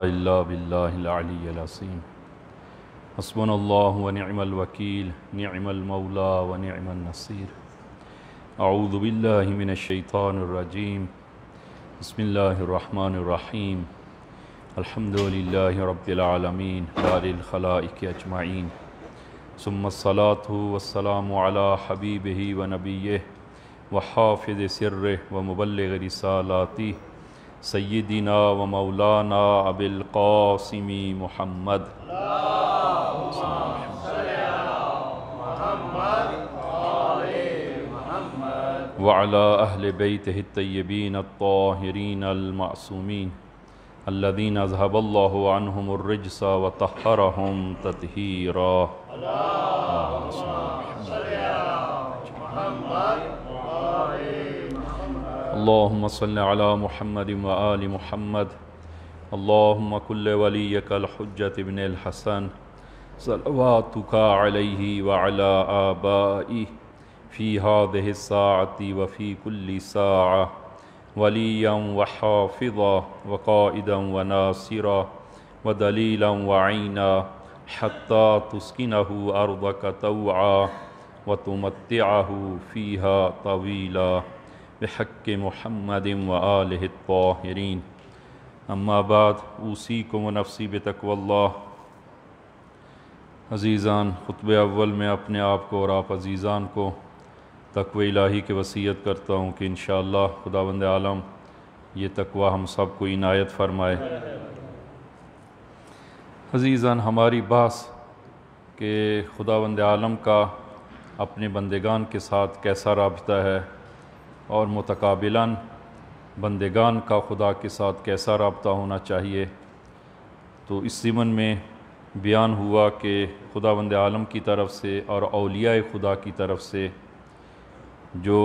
إلا بالله العلي العظيم حسبنا الله ونعم الوكيل نعم المولى ونعم النصير أعوذ بالله من الشيطان الرجيم بسم الله الرحمن الرحيم الحمد لله رب العالمين بارئ الخلائق أجمعين ثم الصلاة والسلام على حبيبه ونبيه وحافظ سره ومبلغ رسالاته سیدنا و مولانا ابی القاسم محمد وعلى اہل بیتہ الطیبین الطاہرین المعصومین الذین اذهب اللہ عنہم الرجس وطہرہم تطہیرا اللهم صل على محمد وآل محمد اللهم كل وليك الحجة ابن الحسن صلواتك عليه وعلى آبائه في هذه الساعة وفي كل ساعة وليا وحافظا وقائدا وناصرا ودليلا وعينا حتى تسكنه أرضك طوعا وتمتعه فيها طويلا بحق محمد وآلہ الطاہرین اما بعد اوصیکم و نفسی بتقوی اللہ۔ عزیزان، خطبہ اول میں اپنے آپ کو اور آپ عزیزان کو تقوی الہی کی وصیت کرتا ہوں کہ انشاءاللہ خداوند عالم یہ تقوی ہم سب کو عنایت فرمائے۔ عزیزان، ہماری بحث کہ خداوند عالم کا اپنے بندگان کے ساتھ کیسا رابطہ ہے اور متقابلاً بندگان کا خدا کے ساتھ کیسا رابطہ ہونا چاہیے، تو اس ضمن میں بیان ہوا کہ خداوند عالم کی طرف سے اور اولیاء خدا کی طرف سے جو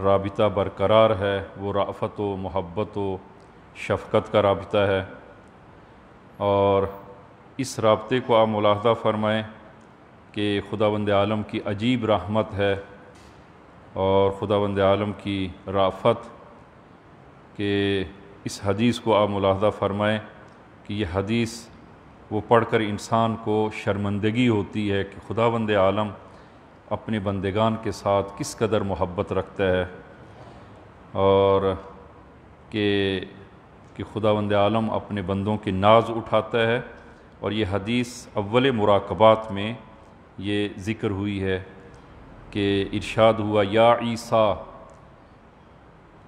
رابطہ برقرار ہے وہ رأفت و محبت و شفقت کا رابطہ ہے، اور اس رابطے کو آپ ملاحظہ فرمائیں کہ خداوند عالم کی عجیب رحمت ہے اور خداوند عالم کی رأفت کہ اس حدیث کو آپ ملاحظہ فرمائیں کہ یہ حدیث وہ پڑھ کر انسان کو شرمندگی ہوتی ہے کہ خداوند عالم اپنے بندگان کے ساتھ کس قدر محبت رکھتا ہے، اور کہ خداوند عالم اپنے بندوں کے ناز اٹھاتا ہے۔ اور یہ حدیث اول مراقبات میں یہ ذکر ہوئی ہے کہ ارشاد ہوا یا عیسیٰ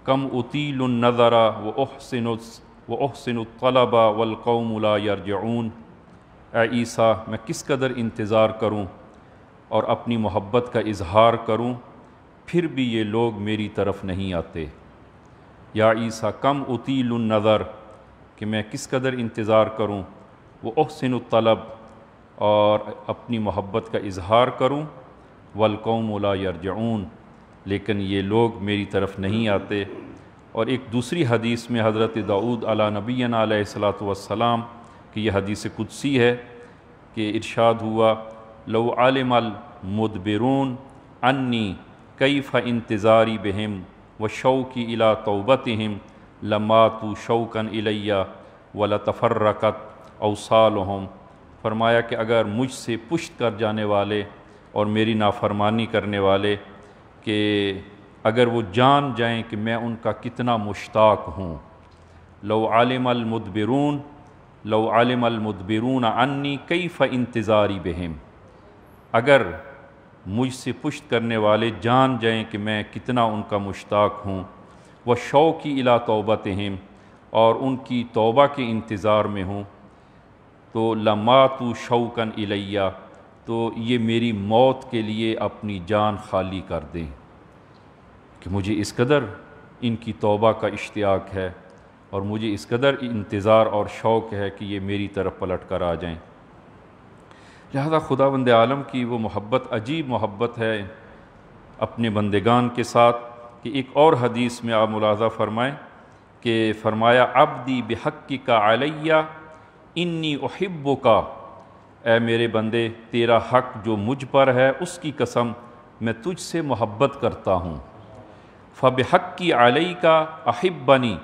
کم اطیل النظر واحسن الطلب والقوم لا یرجعون، اے عیسیٰ میں کس قدر انتظار کروں اور اپنی محبت کا اظہار کروں، پھر بھی یہ لوگ میری طرف نہیں آتے۔ یا عیسیٰ کم اطیل النظر کہ میں کس قدر انتظار کروں، واحسن الطلب اور اپنی محبت کا اظہار کروں، والقوم لا یرجعون لیکن یہ لوگ میری طرف نہیں آتے۔ اور ایک دوسری حدیث میں حضرت داؤد علی نبینا علیہ الصلاۃ والسلام کہ یہ حدیث قدسی ہے کہ ارشاد ہوا لو علم المدبرون انی کیف انتظاری بہم وشوقی الی توبتہم لماتوا شوقا الی ولتفرقت اوصالہم۔ فرمایا کہ اگر مجھ سے پشت کر جانے والے اور میری نافرمانی کرنے والے کہ اگر وہ جان جائیں کہ میں ان کا کتنا مشتاق ہوں، لو علم المدبرون عنی کیف انتظاری بہم، اگر مجھ سے پشت کرنے والے جان جائیں کہ میں کتنا ان کا مشتاق ہوں، وشوقی الی توبتہم اور ان کی توبہ کے انتظار میں ہوں، تو لماتوا شوقا الیہ تو یہ میری موت کے لیے اپنی جان خالی کر دیں، کہ مجھے اس قدر ان کی توبہ کا اشتیاق ہے اور مجھے اس قدر انتظار اور شوق ہے کہ یہ میری طرف پلٹ کر آ جائیں۔ لہذا خداوند عالم کی وہ محبت عجیب محبت ہے اپنے بندگان کے ساتھ کہ ایک اور حدیث میں آپ ملاحظہ فرمائیں کہ فرمایا عبدی بحقک علیہ انی احبک، اے میرے بندے تیرا حق جو مجھ پر ہے اس کی قسم میں تجھ سے محبت کرتا ہوں۔ فبحقی علیک احبنی،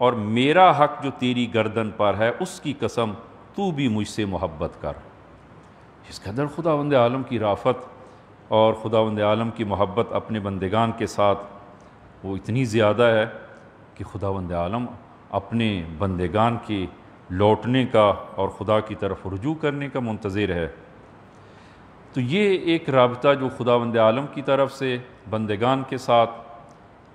اور میرا حق جو تیری گردن پر ہے اس کی قسم تو بھی مجھ سے محبت کر۔ اس قدر خداوند عالم کی رافت اور خداوند عالم کی محبت اپنے بندگان کے ساتھ وہ اتنی زیادہ ہے کہ خداوند عالم اپنے بندگان کے لوٹنے کا اور خدا کی طرف رجوع کرنے کا منتظر ہے۔ تو یہ ایک رابطہ جو خداوند عالم کی طرف سے بندگان کے ساتھ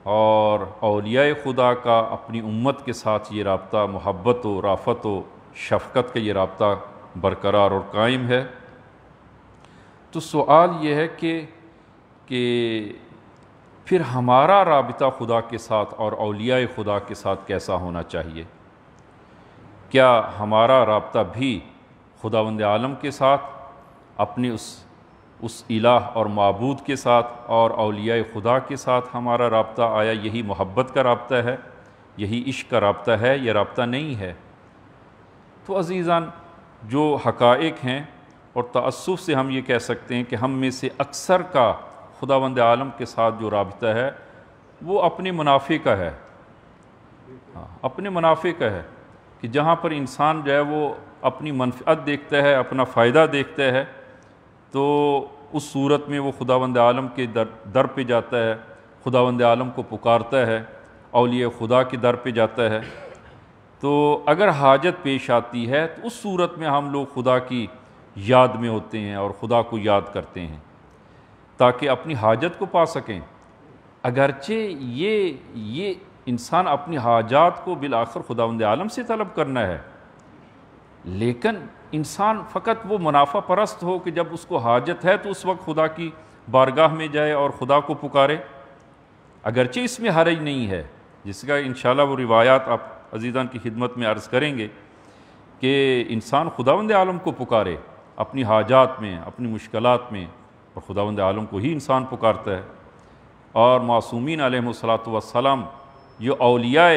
اور اولیاء خدا کا اپنی امت کے ساتھ یہ رابطہ محبت و رافت و شفقت کا یہ رابطہ برقرار اور قائم ہے۔ تو سوال یہ ہے کہ پھر ہمارا رابطہ خدا کے ساتھ اور اولیاء خدا کے ساتھ کیسا ہونا چاہیے؟ کیا ہمارا رابطہ بھی خداوند عالم کے ساتھ اپنے اس الہ اور معبود کے ساتھ اور اولیاء خدا کے ساتھ ہمارا رابطہ آیا یہی محبت کا رابطہ ہے، یہی عشق کا رابطہ ہے، یہ رابطہ نہیں ہے؟ تو عزیزان، جو حقائق ہیں اور تأسف سے ہم یہ کہہ سکتے ہیں کہ ہم میں سے اکثر کا خداوند عالم کے ساتھ جو رابطہ ہے وہ اپنے منافع کا ہے، اپنے منافع کا ہے، کہ جہاں پر انسان جو ہے وہ اپنی منفعت دیکھتا ہے، اپنا فائدہ دیکھتا ہے، تو اس صورت میں وہ خداوند عالم کے در پہ جاتا ہے، خداوند عالم کو پکارتا ہے، اولیاء خدا کے در پہ جاتا ہے۔ تو اگر حاجت پیش آتی ہے تو اس صورت میں ہم لوگ خدا کی یاد میں ہوتے ہیں اور خدا کو یاد کرتے ہیں تاکہ اپنی حاجت کو پا سکیں۔ اگرچہ یہ انسان اپنی حاجات کو بالآخر خداوند عالم سے طلب کرنا ہے، لیکن انسان فقط وہ منافع پرست ہو کہ جب اس کو حاجت ہے تو اس وقت خدا کی بارگاہ میں جائے اور خدا کو پکارے، اگرچہ اس میں حرج نہیں ہے، جس کا انشاءاللہ وہ روایات آپ عزیزان کی خدمت میں عرض کریں گے کہ انسان خداوند عالم کو پکارے اپنی حاجات میں، اپنی مشکلات میں، اور خداوند عالم کو ہی انسان پکارتا ہے۔ اور معصومین علیہم السلام جو اولیاء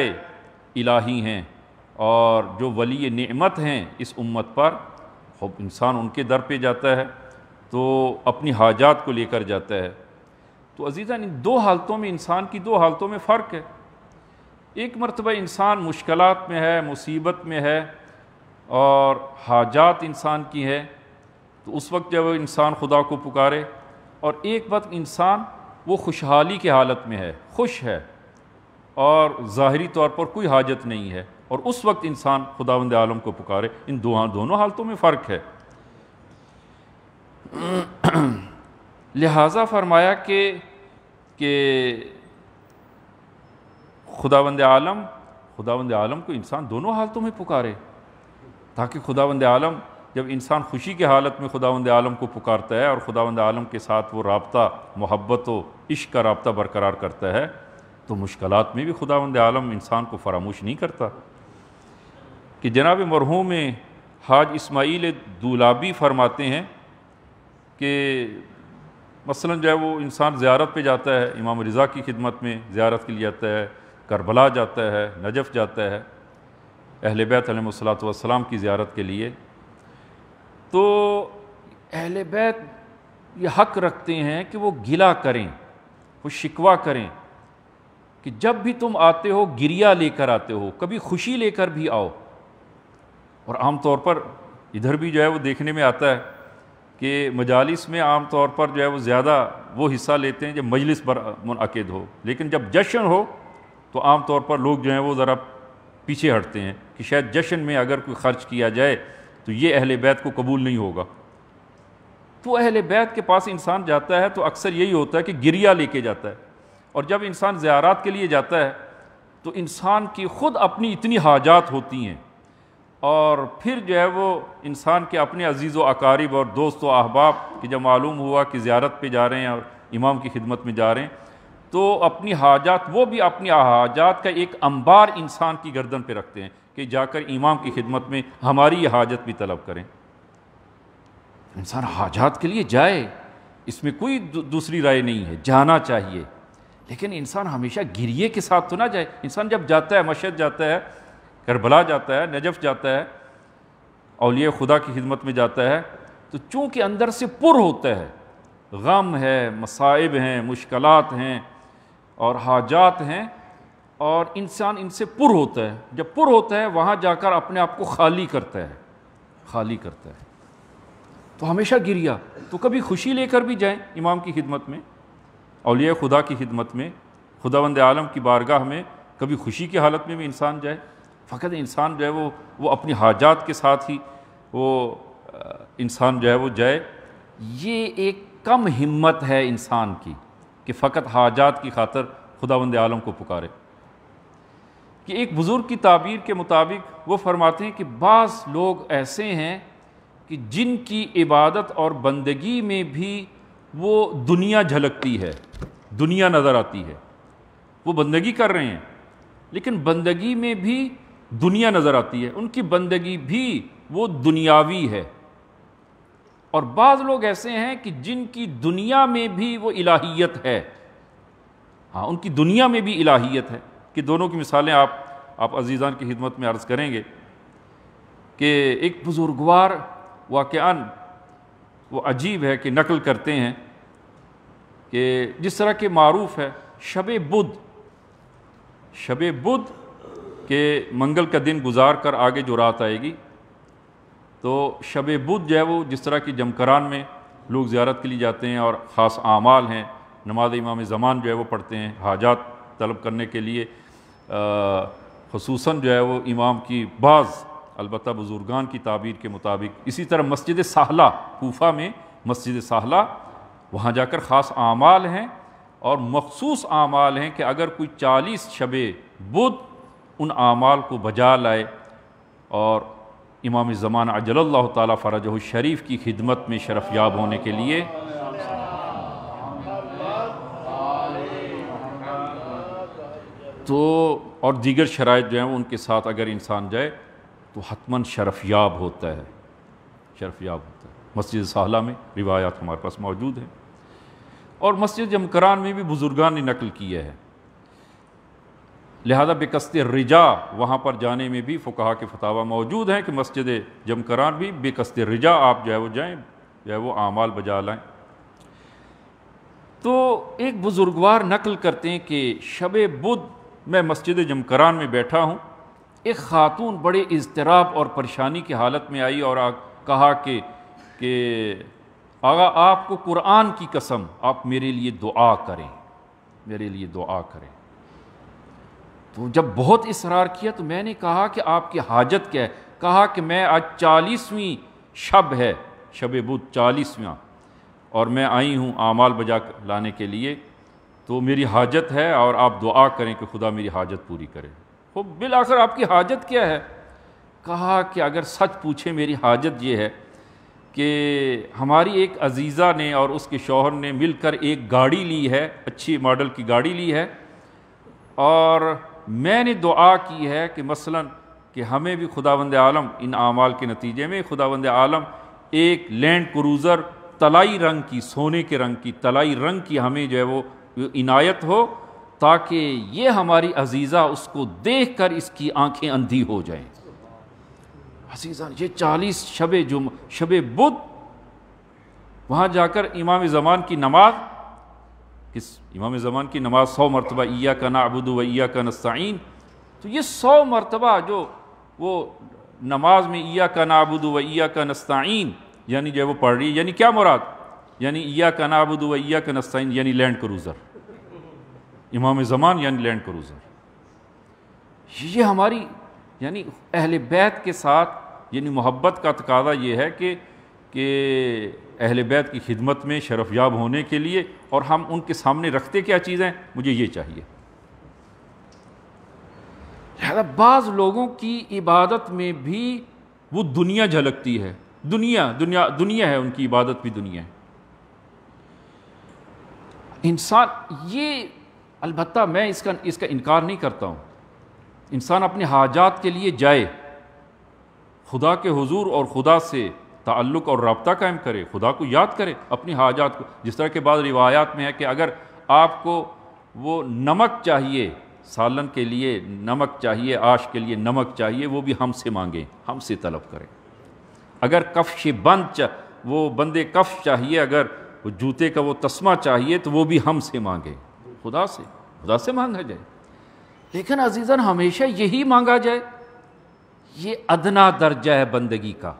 الہی ہیں اور جو ولی نعمت ہیں اس امت پر، انسان ان کے در پہ جاتا ہے تو اپنی حاجات کو لے کر جاتا ہے۔ تو عزیزان، ان دو حالتوں میں، انسان کی دو حالتوں میں فرق ہے۔ ایک مرتبہ انسان مشکلات میں ہے، مصیبت میں ہے اور حاجات انسان کی ہے، تو اس وقت جب انسان خدا کو پکارے، اور ایک وقت انسان وہ خوشحالی کی حالت میں ہے، خوش ہے اور ظاہری طور پر کوئی حاجت نہیں ہے، اور اس وقت انسان خداوند عالم کو پکارے۔ ان دونوں حالتوں میں فرق ہے۔ لہٰذا فرمایا کہ خداوند عالم کو انسان دونوں حالتوں میں پکارے، تاکہ خداوند عالم جب انسان خوشی کی حالت میں خداوند عالم کو پکارتا ہے اور خداوند عالم کے ساتھ وہ رابطہ محبت و عشق کا رابطہ برقرار کرتا ہے، تو مشکلات میں بھی خداوند عالم انسان کو فراموش نہیں کرتا۔ کہ جناب مرحوم حاج اسماعیل دولابی فرماتے ہیں کہ مثلا جو ہے وہ انسان زیارت پہ جاتا ہے، امام رضا کی خدمت میں زیارت کے لیے جاتا ہے، کربلا جاتا ہے، نجف جاتا ہے، اہل بیت علیہ السلام کی زیارت کے لیے، تو اہل بیت یہ حق رکھتے ہیں کہ وہ گلہ کریں، وہ شکوہ کریں کہ جب بھی تم آتے ہو گریہ لے کر آتے ہو، کبھی خوشی لے کر بھی آؤ۔ اور عام طور پر ادھر بھی جو ہے وہ دیکھنے میں آتا ہے کہ مجالس میں عام طور پر جو ہے وہ زیادہ وہ حصہ لیتے ہیں جب مجلس منعقد ہو، لیکن جب جشن ہو تو عام طور پر لوگ جو ہیں وہ ذرا پیچھے ہٹتے ہیں کہ شاید جشن میں اگر کوئی خرچ کیا جائے تو یہ اہل بیت کو قبول نہیں ہوگا۔ تو اہل بیت کے پاس انسان جاتا ہے تو اکثر یہی ہوتا ہے کہ گریہ لے کے جاتا ہے، اور جب انسان زیارات کے لیے جاتا ہے تو انسان کی خود اپنی اتنی حاجات ہوتی ہیں، اور پھر جو ہے وہ انسان کے اپنے عزیز و اقارب اور دوست و احباب کہ جب معلوم ہوا کہ زیارت پہ جا رہے ہیں اور امام کی خدمت میں جا رہے ہیں، تو اپنی حاجات، وہ بھی اپنی حاجات کا ایک انبار انسان کی گردن پہ رکھتے ہیں کہ جا کر امام کی خدمت میں ہماری یہ حاجت بھی طلب کریں۔ انسان حاجات کے لیے جائے، اس میں کوئی دوسری رائے نہیں ہے، جانا چاہیے، لیکن انسان ہمیشہ گریے کے ساتھ تو نہ جائے۔ انسان جب جاتا ہے، مشہد جاتا ہے، کربلا جاتا ہے، نجف جاتا ہے، اولیاء خدا کی خدمت میں جاتا ہے، تو چونکہ اندر سے پر ہوتا ہے، غم ہے، مصائب ہیں، مشکلات ہیں اور حاجات ہیں، اور انسان ان سے پر ہوتا ہے. جب پر ہوتا ہے وہاں جا کر اپنے آپ کو خالی کرتا ہے، خالی کرتا ہے. تو ہمیشہ گریا. تو کبھی خوشی لے کر بھی جائیں امام کی خدمت میں، اولیاء خدا کی خدمت میں، خداوند عالم کی بارگاہ میں، کبھی خوشی کی حالت میں بھی انسان جائے. فقط انسان جو ہے وہ اپنی حاجات کے ساتھ ہی وہ انسان جو ہے وہ جائے. یہ ایک کم ہمت ہے انسان کی کہ فقط حاجات کی خاطر خداوند عالم کو پکارے. کہ ایک بزرگ کی تعبیر کے مطابق وہ فرماتے ہیں کہ بعض لوگ ایسے ہیں کہ جن کی عبادت اور بندگی میں بھی وہ دنیا جھلکتی ہے، دنیا نظر آتی ہے. وہ بندگی کر رہے ہیں لیکن بندگی میں بھی دنیا نظر آتی ہے، ان کی بندگی بھی وہ دنیاوی ہے. اور بعض لوگ ایسے ہیں کہ جن کی دنیا میں بھی وہ الہیت ہے. ہاں، ان کی دنیا میں بھی الہیت ہے. کہ دونوں کی مثالیں آپ عزیزان کی خدمت میں عرض کریں گے کہ ایک بزرگوار واقعاً وہ عجیب ہے کہ نقل کرتے ہیں کہ جس طرح کہ معروف ہے شب بدھ کے منگل کا دن گزار کر آگے جو رات آئے گی، تو شب بدھ جو ہے وہ جس طرح کی جمکران میں لوگ زیارت کے لیے جاتے ہیں اور خاص اعمال ہیں، نماز امام زمان جو ہے وہ پڑھتے ہیں حاجات طلب کرنے کے لیے. خصوصاً جو ہے وہ امام کی بعض البتہ بزرگان کی تعبیر کے مطابق. اسی طرح مسجد سہلہ، کوفہ میں مسجد سہلہ، وہاں جا کر خاص اعمال ہیں اور مخصوص اعمال ہیں کہ اگر کوئی 40 شب بدھ ان اعمال کو بجا لائے اور امام زمان عجل اللہ تعالیٰ فرجہ الشریف کی خدمت میں شرف یاب ہونے کے لیے تو اور دیگر شرائط جو ہیں ان کے ساتھ اگر انسان جائے تو حتماً شرف یاب ہوتا ہے، شرف یاب ہوتا ہے. مسجد سہلہ میں روایات ہمارے پاس موجود ہیں اور مسجد جمکران میں بھی بزرگان نے نقل کیا ہے. لہذا بقصد رجا وہاں پر جانے میں بھی فقہا کے فتاوی موجود ہیں کہ مسجد جمکران بھی بقصد رجا آپ جو ہے وہ جائیں، جو ہے وہ اعمال بجا لائیں. تو ایک بزرگوار نقل کرتے ہیں کہ شب بدھ میں مسجد جمکران میں بیٹھا ہوں، ایک خاتون بڑے اضطراب اور پریشانی کی حالت میں آئی اور کہا کہ آغا آپ کو قرآن کی قسم آپ میرے لیے دعا کریں، میرے لیے دعا کریں. تو جب بہت اصرار کیا تو میں نے کہا کہ آپ کی حاجت کیا ہے؟ کہا کہ میں آج 40ویں شب ہے، شب بدھ 40واں، اور میں آئی ہوں اعمال بجا لانے کے لیے، تو میری حاجت ہے اور آپ دعا کریں کہ خدا میری حاجت پوری کرے. وہ بالآخر آپ کی حاجت کیا ہے؟ کہا کہ اگر سچ پوچھیں میری حاجت یہ ہے کہ ہماری ایک عزیزہ نے اور اس کے شوہر نے مل کر ایک گاڑی لی ہے، اچھی ماڈل کی گاڑی لی ہے، اور میں نے دعا کی ہے کہ مثلاً کہ ہمیں بھی خداوند عالم ان اعمال کے نتیجے میں خداوند عالم ایک لینڈ کروزر طلائی رنگ کی، سونے کے رنگ کی، طلائی رنگ کی ہمیں جو ہے وہ عنایت ہو، تاکہ یہ ہماری عزیزہ اس کو دیکھ کر اس کی آنکھیں اندھی ہو جائیں. عزیزہ یہ 40 شب بدھ وہاں جا کر امام زمان کی نماز، امام زمان کی نماز 100 مرتبہ ایاک نعبد و ایاک نستعین، تو یہ 100 مرتبہ جو وہ نماز میں ایاک نعبد و ایاک نستعین یعنی جو وہ پڑھ رہی ہے، یعنی کیا مراد؟ یعنی ایاک نعبد و ایاک نستعین یعنی لینڈ کروزر، امام زمان یعنی لینڈ کروزر. یہ ہماری یعنی اہل بیت کے ساتھ یعنی محبت کا تقاضا یہ ہے کہ اہل بیت کی خدمت میں شرف یاب ہونے کے لیے، اور ہم ان کے سامنے رکھتے کیا چیزیں؟ مجھے یہ چاہیے. لہذا بعض لوگوں کی عبادت میں بھی وہ دنیا جھلکتی ہے، دنیا ہے، ان کی عبادت بھی دنیا ہے. انسان یہ البتہ میں اس کا انکار نہیں کرتا ہوں، انسان اپنے حاجات کے لیے جائے، خدا کے حضور اور خدا سے تعلق اور رابطہ قائم کرے، خدا کو یاد کرے اپنی حاجات کو. جس طرح کے بعض روایات میں ہے کہ اگر آپ کو وہ نمک چاہیے، سالن کے لیے نمک چاہیے، آش کے لیے نمک چاہیے، وہ بھی ہم سے مانگیں، ہم سے طلب کریں. اگر کفش بند وہ بندے کفش چاہیے، اگر وہ جوتے کا وہ تسمہ چاہیے تو وہ بھی ہم سے مانگیں، خدا سے مانگا جائے. لیکن عزیزاً ہمیشہ یہی مانگا جائے، یہ ادنا درجہ ہے بندگی کا،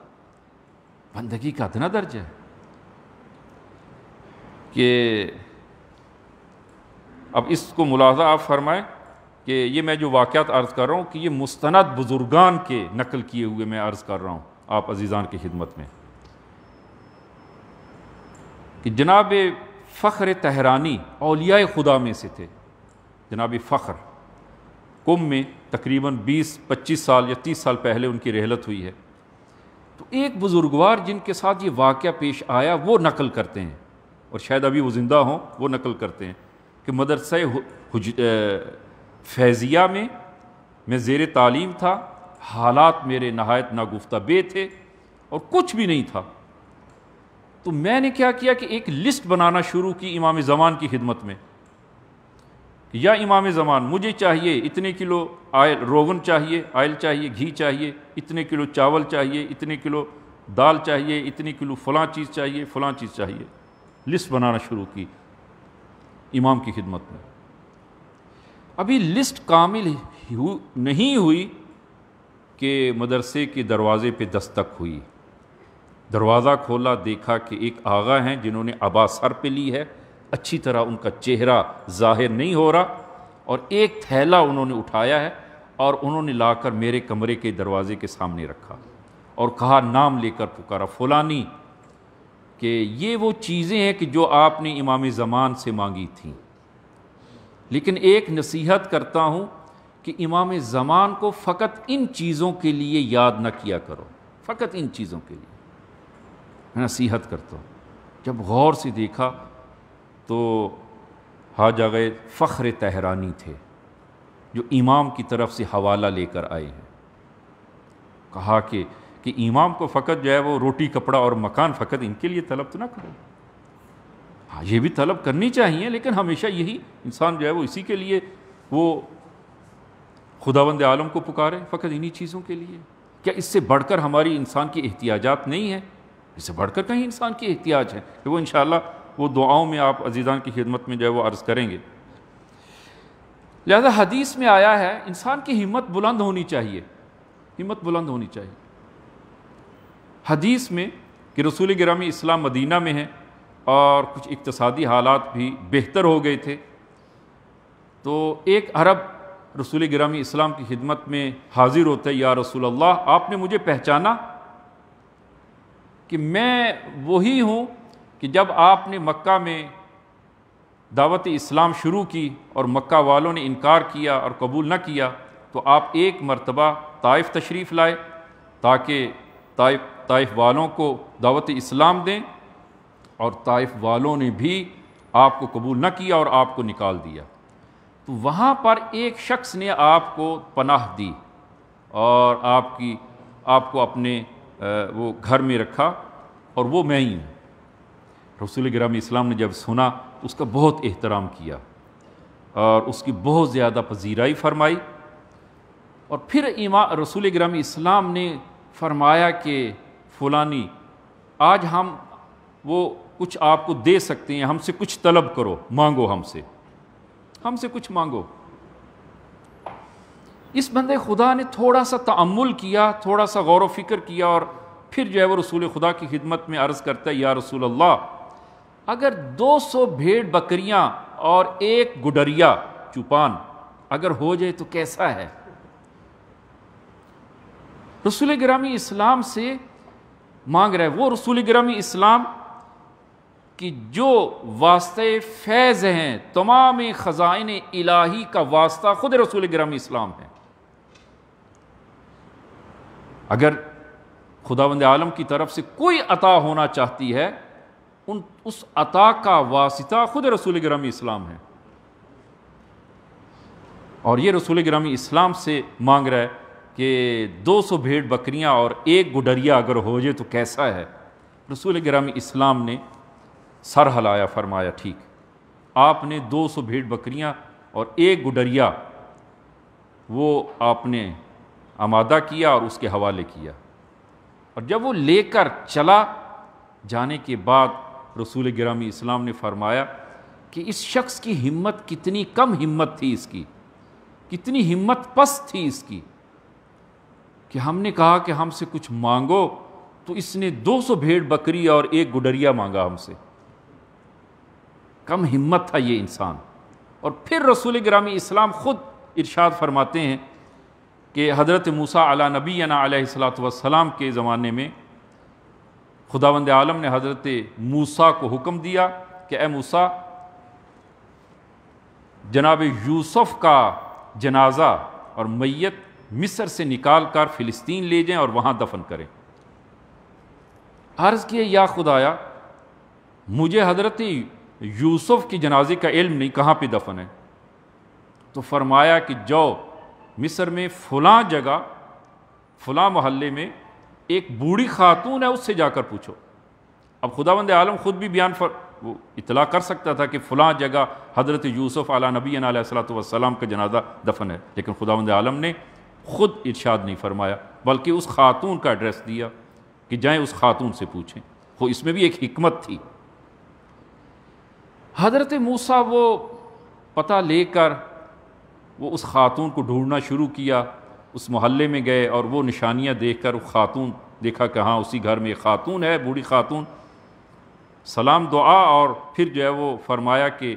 بندگی کا ادنا درجہ ہے کہ اب اس کو ملاحظہ آپ فرمائیں کہ یہ میں جو واقعات عرض کر رہا ہوں کہ یہ مستند بزرگان کے نقل کیے ہوئے میں عرض کر رہا ہوں آپ عزیزان کی خدمت میں، کہ جناب فخر تہرانی اولیاء خدا میں سے تھے۔ جناب فخر قم میں تقریباً 20-25 سال یا 30 سال پہلے ان کی رحلت ہوئی ہے، تو ایک بزرگوار جن کے ساتھ یہ واقعہ پیش آیا وہ نقل کرتے ہیں، اور شاید ابھی وہ زندہ ہوں، وہ نقل کرتے ہیں کہ مدرسہ فیضیہ میں زیر تعلیم تھا، حالات میرے نہایت ناگفتہ بے تھے اور کچھ بھی نہیں تھا، تو میں نے کیا کیا کہ ایک لسٹ بنانا شروع کی امام زمان کی خدمت میں، یا امام زمان مجھے چاہیے اتنے کلو آئل روغن چاہیے، آئل چاہیے، گھی چاہیے، اتنے کلو چاول چاہیے، اتنے کلو دال چاہیے، اتنے کلو فلاں چیز چاہیے، فلاں چیز چاہیے، لسٹ بنانا شروع کی امام کی خدمت میں۔ ابھی لسٹ کامل نہیں ہوئی کہ مدرسے کے دروازے پہ دستک ہوئی، دروازہ کھولا، دیکھا کہ ایک آغا ہیں جنہوں نے عبا سر پہ لی ہے، اچھی طرح ان کا چہرہ ظاہر نہیں ہو رہا، اور ایک تھیلا انہوں نے اٹھایا ہے اور انہوں نے لا کر میرے کمرے کے دروازے کے سامنے رکھا اور کہا، نام لے کر پکارا، فلانی، کہ یہ وہ چیزیں ہیں کہ جو آپ نے امام زمان سے مانگی تھیں، لیکن ایک نصیحت کرتا ہوں کہ امام زمان کو فقط ان چیزوں کے لیے یاد نہ کیا کرو، فقط ان چیزوں کے لیے میں نصیحت کرتا ہوں۔ جب غور سے دیکھا تو حاج آغا فخر تہرانی تھے جو امام کی طرف سے حوالہ لے کر آئے ہیں۔ کہا کہ امام کو فقط جو ہے وہ روٹی کپڑا اور مکان فقط ان کے لیے طلب تو نہ کرو، ہاں یہ بھی طلب کرنی چاہیے، لیکن ہمیشہ یہی انسان جو ہے وہ اسی کے لیے وہ خداوند عالم کو پکارے، فقط انہی چیزوں کے لیے۔ کیا اس سے بڑھ کر ہماری انسان کی احتیاجات نہیں ہیں؟ اس سے بڑھ کر کہیں انسان کی احتیاج ہے کہ وہ انشاءاللہ وہ دعاؤں میں آپ عزیزان کی خدمت میں جو ہے وہ عرض کریں گے۔ لہذا حدیث میں آیا ہے انسان کی ہمت بلند ہونی چاہیے، ہمت بلند ہونی چاہیے۔ حدیث میں کہ رسول گرامی اسلام مدینہ میں ہے اور کچھ اقتصادی حالات بھی بہتر ہو گئے تھے، تو ایک عرب رسول گرامی اسلام کی خدمت میں حاضر ہوتا ہے، یا رسول اللہ آپ نے مجھے پہچانا کہ میں وہی ہوں کہ جب آپ نے مکہ میں دعوت اسلام شروع کی اور مکہ والوں نے انکار کیا اور قبول نہ کیا، تو آپ ایک مرتبہ طائف تشریف لائے تاکہ طائف والوں کو دعوت اسلام دیں، اور طائف والوں نے بھی آپ کو قبول نہ کیا اور آپ کو نکال دیا، تو وہاں پر ایک شخص نے آپ کو پناہ دی اور آپ کو اپنے وہ گھر میں رکھا، اور وہ میں ہی ہوں۔ رسول گرامی اسلام نے جب سنا اس کا بہت احترام کیا اور اس کی بہت زیادہ پذیرائی فرمائی، اور پھر رسول گرامی اسلام نے فرمایا کہ فلانی آج ہم وہ کچھ آپ کو دے سکتے ہیں، ہم سے کچھ طلب کرو، مانگو، ہم سے کچھ مانگو۔ اس بندے خدا نے تھوڑا سا تأمل کیا، تھوڑا سا غور و فکر کیا، اور پھر جو ہے وہ رسول خدا کی خدمت میں عرض کرتا ہے، یا رسول اللہ اگر 200 بھیڑ بکریاں اور ایک گڈریا چوپان اگر ہو جائے تو کیسا ہے؟ رسول گرامی اسلام سے مانگ رہا ہے، وہ رسول گرامی اسلام کی جو واسطہ فیض ہیں، تمام خزائن الہی کا واسطہ خود رسول گرامی اسلام ہے۔ اگر خداوند عالم کی طرف سے کوئی عطا ہونا چاہتی ہے، اس عطا کا واسطہ خود رسول گرامی اسلام ہے، اور یہ رسول گرامی اسلام سے مانگ رہا ہے کہ 200 بھیڑ بکریاں اور ایک گڈریا اگر ہو جائے تو کیسا ہے؟ رسول گرامی اسلام نے سر ہلایا، فرمایا ٹھیک۔ آپ نے 200 بھیڑ بکریاں اور ایک گڈریا وہ آپ نے آمادہ کیا اور اس کے حوالے کیا، اور جب وہ لے کر چلا جانے کے بعد رسول گرامی اسلام نے فرمایا کہ اس شخص کی ہمت کتنی کم ہمت تھی اس کی، کتنی ہمت پست تھی اس کی کہ ہم نے کہا کہ ہم سے کچھ مانگو تو اس نے 200 بھیڑ بکری اور 1 گڈریا مانگا ہم سے. کم ہمت تھا یہ انسان. اور پھر رسول گرامی اسلام خود ارشاد فرماتے ہیں کہ حضرت موسیٰ علی نبینا علیہ الصلوۃ والسلام کے زمانے میں خداوند عالم نے حضرت موسیٰ کو حکم دیا کہ اے موسیٰ، جناب یوسف کا جنازہ اور میت مصر سے نکال کر فلسطین لے جائیں اور وہاں دفن کریں. عرض کیا یا خدایا، مجھے حضرت یوسف کی جنازے کا علم نہیں، کہاں پہ دفن ہے؟ تو فرمایا کہ جاؤ مصر میں فلاں جگہ فلاں محلے میں ایک بوڑھی خاتون ہے، اس سے جا کر پوچھو. اب خداوند عالم خود بھی وہ اطلاع کر سکتا تھا کہ فلاں جگہ حضرت یوسف علی نبینا علیہ الصلوۃ والسلام کا جنازہ دفن ہے، لیکن خداوند عالم نے خود ارشاد نہیں فرمایا بلکہ اس خاتون کا ایڈریس دیا کہ جائیں اس خاتون سے پوچھیں. وہ اس میں بھی ایک حکمت تھی. حضرت موسیٰ وہ پتہ لے کر وہ اس خاتون کو ڈھونڈنا شروع کیا. اس محلے میں گئے اور وہ نشانیاں دیکھ کر خاتون دیکھا کہ ہاں اسی گھر میں ایک خاتون ہے، بوڑھی خاتون. سلام دعا اور پھر جو ہے وہ فرمایا کہ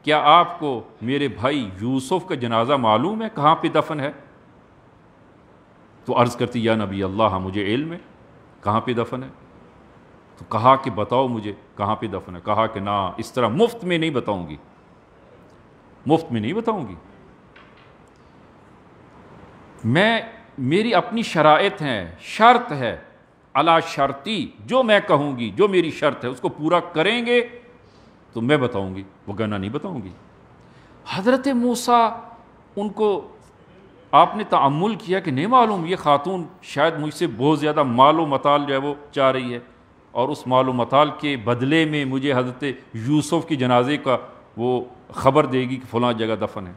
کیا آپ کو میرے بھائی یوسف کا جنازہ معلوم ہے کہاں پہ دفن ہے؟ تو عرض کرتی یا نبی اللہ مجھے علم ہے کہاں پہ دفن ہے. تو کہا کہ بتاؤ مجھے کہاں پہ دفن ہے. کہا کہ نہ، اس طرح مفت میں نہیں بتاؤں گی، مفت میں نہیں بتاؤں گی. میری اپنی شرائط ہیں، شرط ہے، علی شرطی، جو میں کہوں گی، جو میری شرط ہے اس کو پورا کریں گے تو میں بتاؤں گی، وگرنہ نہیں بتاؤں گی. حضرت موسیٰ ان کو آپ نے تأمل کیا کہ نہیں معلوم یہ خاتون شاید مجھ سے بہت زیادہ مال و متال جو ہے وہ چاہ رہی ہے اور اس مال و متال کے بدلے میں مجھے حضرت یوسف کی جنازے کا وہ خبر دے گی کہ فلاں جگہ دفن ہے.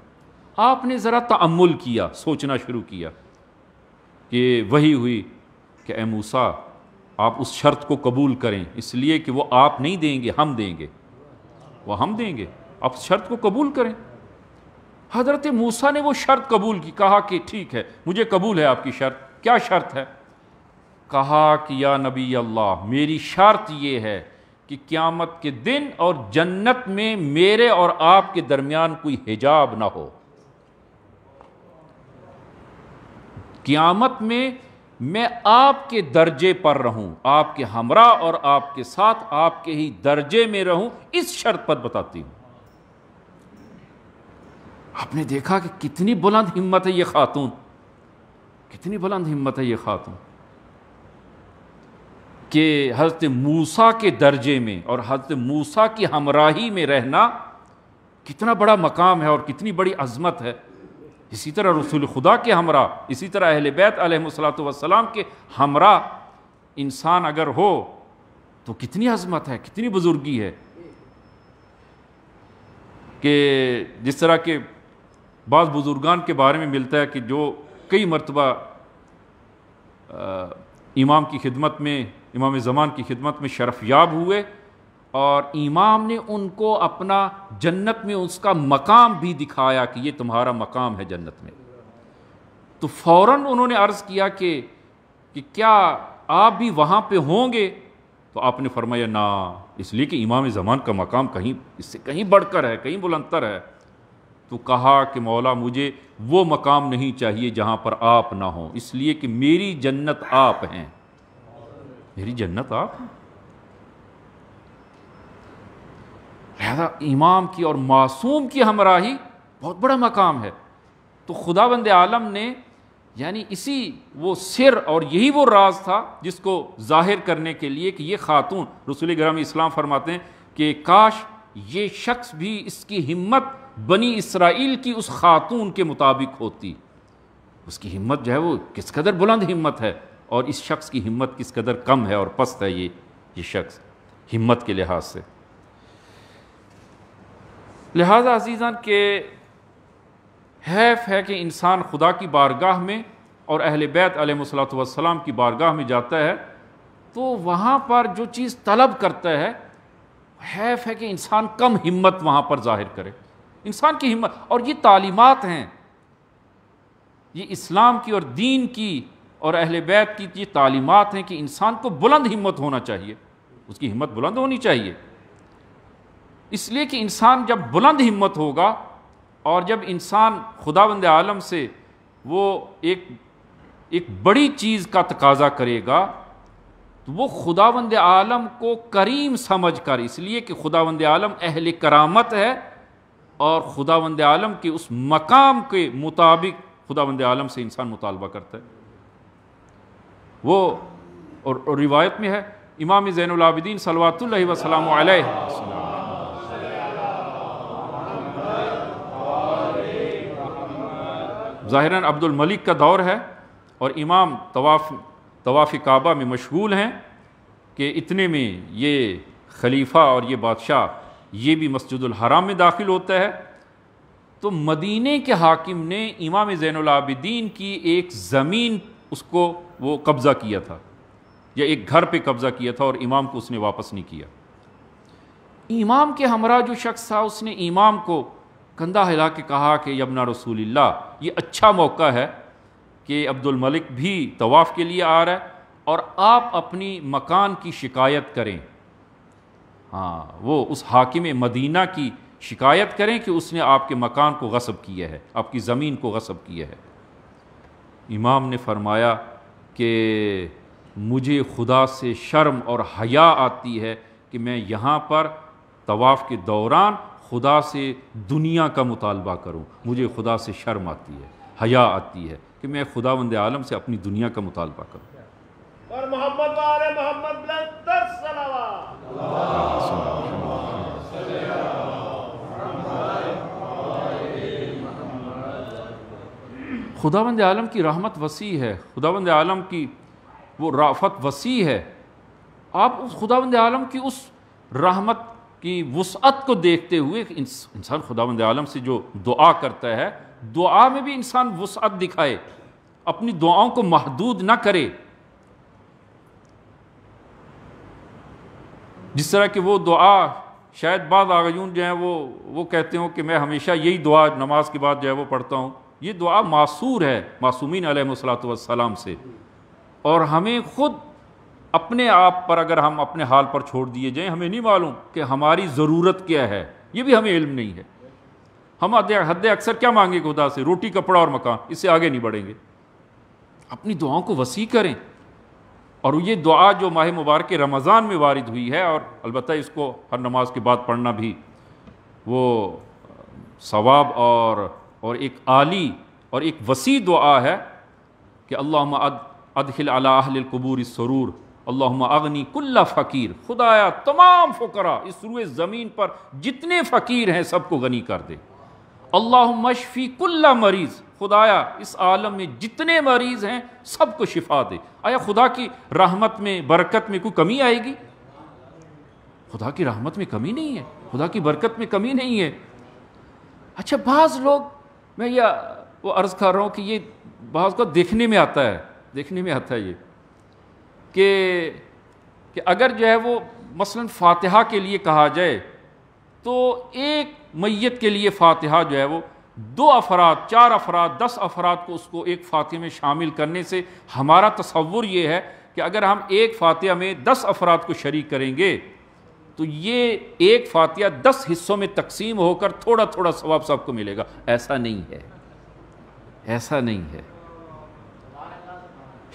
آپ نے ذرا تأمل کیا، سوچنا شروع کیا کہ وحی ہوئی کہ اے موسیٰ آپ اس شرط کو قبول کریں، اس لیے کہ وہ آپ نہیں دیں گے، ہم دیں گے، وہ ہم دیں گے، آپ شرط کو قبول کریں. حضرت موسیٰ نے وہ شرط قبول کی. کہا کہ ٹھیک ہے مجھے قبول ہے آپ کی شرط. کیا شرط ہے؟ کہا کہ یا نبی اللہ میری شرط یہ ہے کہ قیامت کے دن اور جنت میں میرے اور آپ کے درمیان کوئی حجاب نہ ہو. قیامت میں میں آپ کے درجے پر رہوں، آپ کے ہمراہ اور آپ کے ساتھ آپ کے ہی درجے میں رہوں، اس شرط پر بتاتی ہوں. آپ نے دیکھا کہ کتنی بلند ہمت ہے یہ خاتون، کتنی بلند ہمت ہے یہ خاتون کہ حضرت موسیٰ کے درجے میں اور حضرت موسیٰ کی ہمراہی میں رہنا کتنا بڑا مقام ہے اور کتنی بڑی عظمت ہے. اسی طرح رسول خدا کے ہمراہ، اسی طرح اہل بیت علیہ الصلوۃ والسلام کے ہمراہ انسان اگر ہو تو کتنی عظمت ہے، کتنی بزرگی ہے. کہ جس طرح کہ بعض بزرگان کے بارے میں ملتا ہے کہ جو کئی مرتبہ امام کی خدمت میں، امام زمان کی خدمت میں شرف یاب ہوئے اور امام نے ان کو اپنا جنت میں اس کا مقام بھی دکھایا کہ یہ تمہارا مقام ہے جنت میں. تو فوراً انہوں نے عرض کیا کہ کیا آپ بھی وہاں پہ ہوں گے؟ تو آپ نے فرمایا نہ، اس لیے کہ امام زمان کا مقام کہیں اس سے کہیں بڑھ کر ہے، کہیں بلندتر ہے. تو کہا کہ مولا مجھے وہ مقام نہیں چاہیے جہاں پر آپ نہ ہوں، اس لیے کہ میری جنت آپ ہیں، میری جنت آپ ہیں. لہذا امام کی اور معصوم کی ہمراہی بہت بڑا مقام ہے. تو خداوند عالم نے یعنی اسی وہ سر اور یہی وہ راز تھا جس کو ظاہر کرنے کے لیے کہ یہ خاتون، رسول گرامی اسلام فرماتے ہیں کہ کاش یہ شخص بھی اس کی ہمت بنی اسرائیل کی اس خاتون کے مطابق ہوتی. اس کی ہمت جو ہے وہ کس قدر بلند ہمت ہے اور اس شخص کی ہمت کس قدر کم ہے اور پست ہے یہ شخص ہمت کے لحاظ سے. لہذا عزیزان کہ حیف ہے کہ انسان خدا کی بارگاہ میں اور اہل بیت علیہ الصلوۃ والسلام کی بارگاہ میں جاتا ہے تو وہاں پر جو چیز طلب کرتا ہے، حیف ہے کہ انسان کم ہمت وہاں پر ظاہر کرے. انسان کی ہمت، اور یہ تعلیمات ہیں یہ اسلام کی اور دین کی اور اہل بیت کی یہ تعلیمات ہیں کہ انسان کو بلند ہمت ہونا چاہیے، اس کی ہمت بلند ہونی چاہیے، اس لیے کہ انسان جب بلند ہمت ہوگا اور جب انسان خداوند عالم سے وہ ایک بڑی چیز کا تقاضا کرے گا تو وہ خداوند عالم کو کریم سمجھ کر، اس لیے کہ خداوند عالم اہل کرامت ہے اور خداوند عالم کے اس مقام کے مطابق خداوند عالم سے انسان مطالبہ کرتا ہے۔ وہ اور روایت میں ہے امام زین العابدین صلوات اللہ وسلام علیہ ظاہراً عبد الملک کا دور ہے اور امام طواف کعبہ میں مشغول ہیں کہ اتنے میں یہ خلیفہ اور یہ بادشاہ یہ بھی مسجد الحرام میں داخل ہوتا ہے، تو مدینے کے حاکم نے امام زین العابدین کی ایک زمین اس کو وہ قبضہ کیا تھا یا ایک گھر پہ قبضہ کیا تھا اور امام کو اس نے واپس نہیں کیا۔ امام کے ہمراہ جو شخص تھا اس نے امام کو کندھا ہلا کے کہا کہ یا ابن رسول اللہ، یہ اچھا موقع ہے کہ عبد الملک بھی طواف کے لیے آ رہا ہے اور آپ اپنی مکان کی شکایت کریں، ہاں وہ اس حاکم مدینہ کی شکایت کریں کہ اس نے آپ کے مکان کو غصب کیا ہے، آپ کی زمین کو غصب کیا ہے۔ امام نے فرمایا کہ مجھے خدا سے شرم اور حیا آتی ہے کہ میں یہاں پر طواف کے دوران خدا سے دنیا کا مطالبہ کروں، مجھے خدا سے شرم آتی ہے، حیا آتی ہے کہ میں خداوند عالم سے اپنی دنیا کا مطالبہ کروں۔ اور محمد والے محمد بلند تر صلوات۔ خداوند عالم کی رحمت وسیع ہے، خداوند عالم کی وہ رافت وسیع ہے، آپ اس خداوند عالم کی اس رحمت کی وسعت کو دیکھتے ہوئے انسان خداوند عالم سے جو دعا کرتا ہے، دعا میں بھی انسان وسعت دکھائے، اپنی دعاؤں کو محدود نہ کرے، جس طرح کہ وہ دعا شاید بعض آغیون جو ہیں وہ کہتے ہوں کہ میں ہمیشہ یہی دعا نماز کے بعد جو ہے وہ پڑھتا ہوں، یہ دعا معصور ہے معصومین علیہ الصلوۃ والسلام سے، اور ہمیں خود اپنے آپ پر اگر ہم اپنے حال پر چھوڑ دیے جائیں، ہمیں نہیں معلوم کہ ہماری ضرورت کیا ہے، یہ بھی ہمیں علم نہیں ہے، ہم حد اکثر کیا مانگیں خدا سے؟ روٹی کپڑا اور مکان، اس سے آگے نہیں بڑھیں گے۔ اپنی دعاؤں کو وسیع کریں، اور یہ دعا جو ماہ مبارک رمضان میں وارد ہوئی ہے، اور البتہ اس کو ہر نماز کے بعد پڑھنا بھی وہ ثواب اور ایک عالی اور ایک وسیع دعا ہے کہ اللہم ادخل علی اہل القبور السرور اللہم اغنی کل فقیر، خدایا تمام فقراء اس روئے زمین پر جتنے فقیر ہیں سب کو غنی کر دے، اللہم اشفی کل مریض، خدایا اس عالم میں جتنے مریض ہیں سب کو شفا دے۔ آیا خدا کی رحمت میں برکت میں کوئی کمی آئے گی؟ خدا کی رحمت میں کمی نہیں ہے، خدا کی برکت میں کمی نہیں ہے۔ اچھا بعض لوگ، میں یہ وہ عرض کر رہا ہوں کہ یہ بعض کو دیکھنے میں آتا ہے یہ کہ اگر جو ہے وہ مثلا فاتحہ کے لیے کہا جائے تو ایک میت کے لیے فاتحہ جو ہے وہ 2 افراد 4 افراد 10 افراد کو اس کو ایک فاتحہ میں شامل کرنے سے ہمارا تصور یہ ہے کہ اگر ہم ایک فاتحہ میں 10 افراد کو شریک کریں گے تو یہ ایک فاتحہ 10 حصوں میں تقسیم ہو کر تھوڑا تھوڑا ثواب سب کو ملے گا۔ ایسا نہیں ہے، ایسا نہیں ہے۔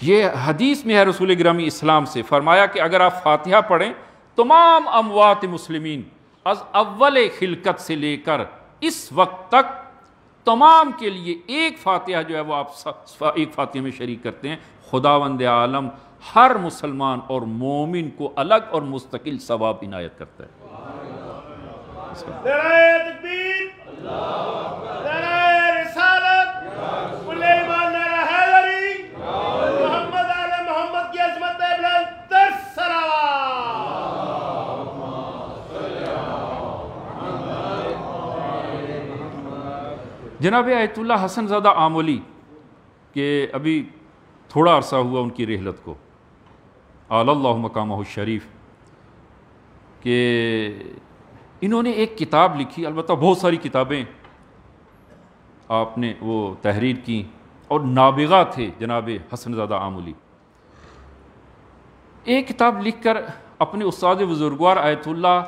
یہ حدیث میں ہے رسول گرامی اسلام سے، فرمایا کہ اگر آپ فاتحہ پڑھیں تمام اموات مسلمین از اول خلقت سے لے کر اس وقت تک تمام کے لیے ایک فاتحہ جو ہے وہ آپ ایک فاتحہ میں شریک کرتے ہیں، خداوند عالم ہر مسلمان اور مومن کو الگ اور مستقل ثواب عنایت کرتا ہے۔ نعرہ تکبیر، نعرہ رسالت، کل ایمان، نعرہ حیدری، محمد آل محمد کی عظمت میں بلند تر صلوات۔ جناب آیت اللہ حسن زادہ آمولی کہ ابھی تھوڑا عرصہ ہوا ان کی رحلت کو، اعلی اللہ مقامہ الشریف، کہ انہوں نے ایک کتاب لکھی، البتہ بہت ساری کتابیں آپ نے وہ تحریر کی، اور نابغہ تھے جناب حسن زادہ آملی۔ ایک کتاب لکھ کر اپنے استاد بزرگوار آیت اللہ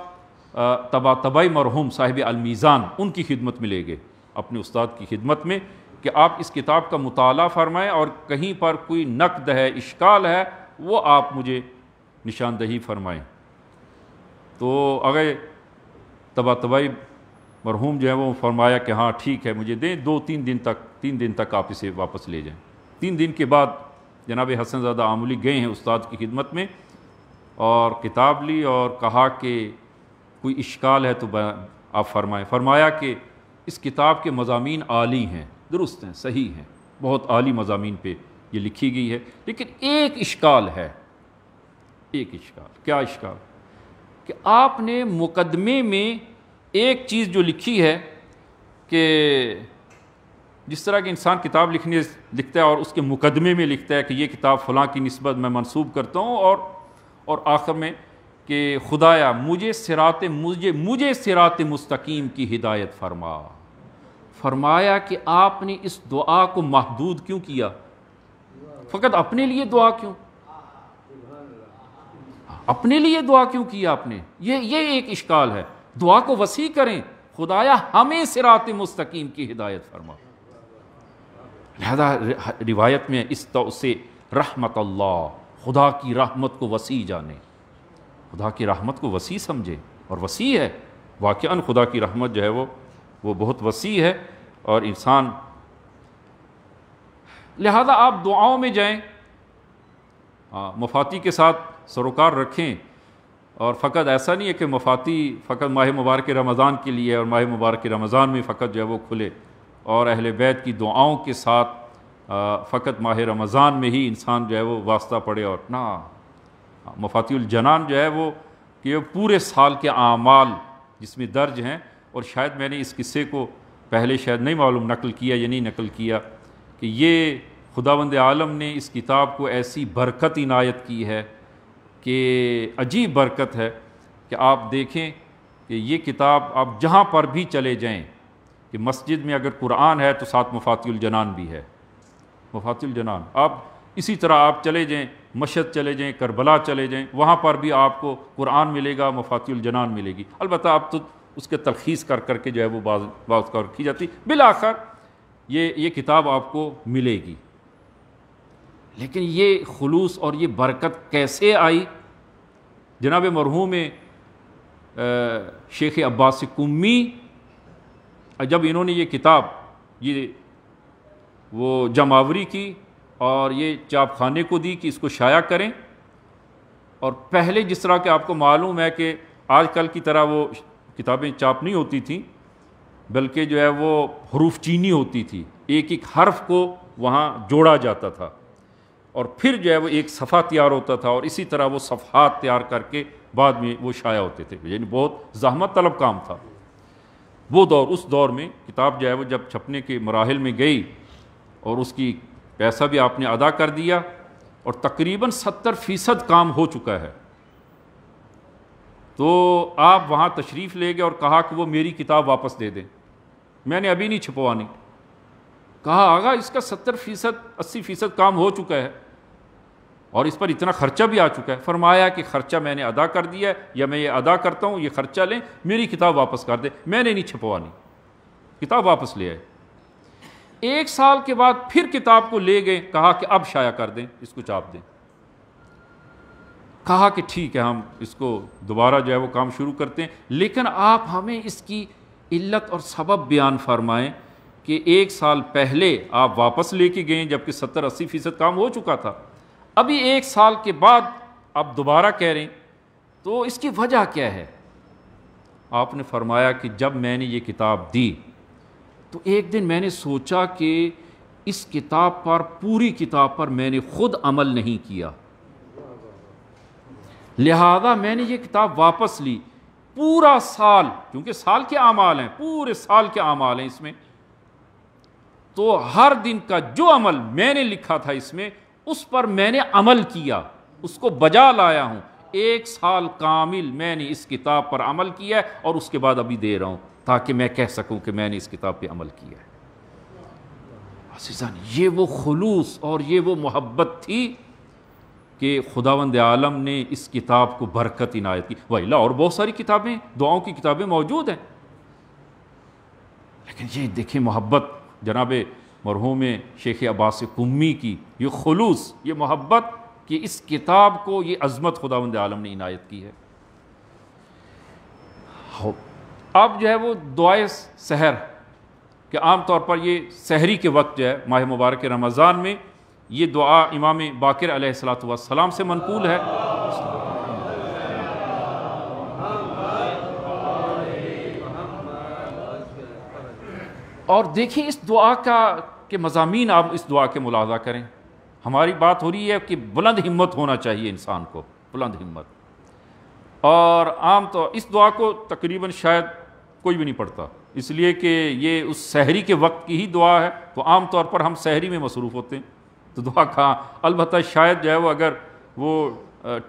طباطبائی مرحوم صاحب المیزان ان کی خدمت میں لے گئے، اپنے استاد کی خدمت میں، کہ آپ اس کتاب کا مطالعہ فرمائیں اور کہیں پر کوئی نقد ہے، اشکال ہے، وہ آپ مجھے نشاندہی فرمائیں۔ تو اگر طباطبائی مرحوم جو ہے وہ فرمایا کہ ہاں ٹھیک ہے مجھے دیں، تین دن تک آپ اسے واپس لے جائیں۔ 3 دن کے بعد جناب حسن زادہ آملی گئے ہیں استاد کی خدمت میں اور کتاب لی اور کہا کہ کوئی اشکال ہے تو آپ فرمائیں۔ فرمایا کہ اس کتاب کے مضامین عالی ہیں، درست ہیں، صحیح ہیں، بہت عالی مضامین پہ یہ لکھی گئی ہے، لیکن ایک اشکال ہے، ایک اشکال۔ کیا اشکال؟ کہ آپ نے مقدمے میں ایک چیز جو لکھی ہے کہ جس طرح کہ انسان کتاب لکھتا ہے اور اس کے مقدمے میں لکھتا ہے کہ یہ کتاب فلاں کی نسبت میں منسوب کرتا ہوں، اور آخر میں کہ خدایا مجھے صراط مستقیم کی ہدایت فرما۔ فرمایا کہ آپ نے اس دعا کو محدود کیوں کیا؟ فقط اپنے لیے دعا کیوں؟ اپنے لیے دعا کیوں کیا آپ نے؟ یہ ایک اشکال ہے۔ دعا کو وسیع کریں، خدایا ہمیں صراط مستقیم کی ہدایت فرما۔ لہذا روایت میں اس سے رحمت اللہ، خدا کی رحمت کو وسیع جانے، خدا کی رحمت کو وسیع سمجھے، اور وسیع ہے واقعاً، خدا کی رحمت جو ہے وہ بہت وسیع ہے، اور انسان لہذا آپ دعاؤں میں جائیں، مفاتی کے ساتھ سروکار رکھیں، اور فقط ایسا نہیں ہے کہ مفاتی فقط ماہ مبارک رمضان کے لیے اور ماہ مبارک رمضان میں فقط جو ہے وہ کھلے، اور اہل بیت کی دعاؤں کے ساتھ فقط ماہ رمضان میں ہی انسان جو ہے وہ واسطہ پڑے، اور نہ، مفاتی الجنان جو ہے وہ کہ پورے سال کے اعمال جس میں درج ہیں، اور شاید میں نے اس قصے کو پہلے شاید نہیں معلوم نقل کیا یا نہیں نقل کیا کہ یہ خداوند عالم نے اس کتاب کو ایسی برکت عنایت کی ہے کہ عجیب برکت ہے کہ آپ دیکھیں کہ یہ کتاب آپ جہاں پر بھی چلے جائیں، کہ مسجد میں اگر قرآن ہے تو ساتھ مفاتی الجنان بھی ہے، مفاتی الجنان۔ آپ اسی طرح آپ چلے جائیں، مشہد چلے جائیں، کربلا چلے جائیں، وہاں پر بھی آپ کو قرآن ملے گا، مفاتی الجنان ملے گی۔ البتہ اب تو اس کے تلخیص کر کے جو ہے وہ بعض کار کی جاتی، بالآخر یہ کتاب آپ کو ملے گی۔ لیکن یہ خلوص اور یہ برکت کیسے آئی؟ جناب مرحوم شیخ عباس قمی جب انہوں نے یہ کتاب وہ جمعآوری کی اور یہ چاپ خانے کو دی کہ اس کو شائع کریں، اور پہلے جس طرح کہ آپ کو معلوم ہے کہ آج کل کی طرح وہ کتابیں چاپ نہیں ہوتی تھیں، بلکہ جو ہے وہ حروف چینی ہوتی تھی، ایک ایک حرف کو وہاں جوڑا جاتا تھا، اور پھر جو ہے وہ ایک صفحہ تیار ہوتا تھا، اور اسی طرح وہ صفحات تیار کر کے بعد میں وہ شائع ہوتے تھے، یعنی بہت زحمت طلب کام تھا وہ دور۔ اس دور میں کتاب جو ہے وہ جب چھپنے کے مراحل میں گئی اور اس کی پیسہ بھی آپ نے ادا کر دیا، اور تقریباً 70% کام ہو چکا ہے، تو آپ وہاں تشریف لے گئے اور کہا کہ وہ میری کتاب واپس دے دیں، میں نے ابھی نہیں چھپوانی۔ کہا آغا اس کا 70% 80% کام ہو چکا ہے اور اس پر اتنا خرچہ بھی آ چکا ہے۔ فرمایا کہ خرچہ میں نے ادا کر دیا ہے، یا میں یہ ادا کرتا ہوں، یہ خرچہ لیں، میری کتاب واپس کر دیں، میں نے نہیں چھپوانی، کتاب واپس لے آئے۔ 1 سال کے بعد پھر کتاب کو لے گئے، کہا کہ اب شائع کر دیں، اس کو چاپ دیں۔ کہا کہ ٹھیک ہے، ہم اس کو دوبارہ جو ہے وہ کام شروع کرتے ہیں، لیکن آپ ہمیں اس کی علت اور سبب بیان فرمائیں کہ 1 سال پہلے آپ واپس لے کے گئے جبکہ 70-80% کام ہو چکا تھا، ابھی 1 سال کے بعد آپ دوبارہ کہہ رہے ہیں، تو اس کی وجہ کیا ہے؟ آپ نے فرمایا کہ جب میں نے یہ کتاب دی تو ایک دن میں نے سوچا کہ اس کتاب پر، پوری کتاب پر میں نے خود عمل نہیں کیا، لہذا میں نے یہ کتاب واپس لی۔ پورا سال، کیونکہ سال کے اعمال ہیں، پورے سال کے اعمال ہیں اس میں، تو ہر دن کا جو عمل میں نے لکھا تھا اس میں، اس پر میں نے عمل کیا، اس کو بجا لایا ہوں۔ 1 سال کامل میں نے اس کتاب پر عمل کیا ہے، اور اس کے بعد ابھی دے رہا ہوں تاکہ میں کہہ سکوں کہ میں نے اس کتاب پہ عمل کیا ہے۔ عزیزان یہ وہ خلوص اور یہ وہ محبت تھی کہ خداوند عالم نے اس کتاب کو برکت عنایت کی. وَإِلَّا اور بہت ساری کتابیں، دعاؤں کی کتابیں موجود ہیں، لیکن یہ دیکھیں محبت جناب مرحوم شیخ عباس قمی کی، یہ خلوص، یہ محبت کہ اس کتاب کو یہ عظمت خداوند عالم نے عنایت کی ہے. اب جو ہے وہ دعائے سحر کہ عام طور پر یہ سحری کے وقت جو ہے ماہ مبارک رمضان میں یہ دعا امام باقر علیہ السلام سے منقول ہے. اور دیکھیں اس دعا کے مضامین، آپ اس دعا کے ملاحظہ کریں. ہماری بات ہو رہی ہے کہ بلند ہمت ہونا چاہیے انسان کو، بلند ہمت. اور عام طور اس دعا کو تقریباً شاید کوئی بھی نہیں پڑھتا، اس لیے کہ یہ اس سحری کے وقت کی ہی دعا ہے، تو عام طور پر ہم سحری میں مصروف ہوتے ہیں تو دعا کہاں. البتہ شاید جو ہے وہ اگر وہ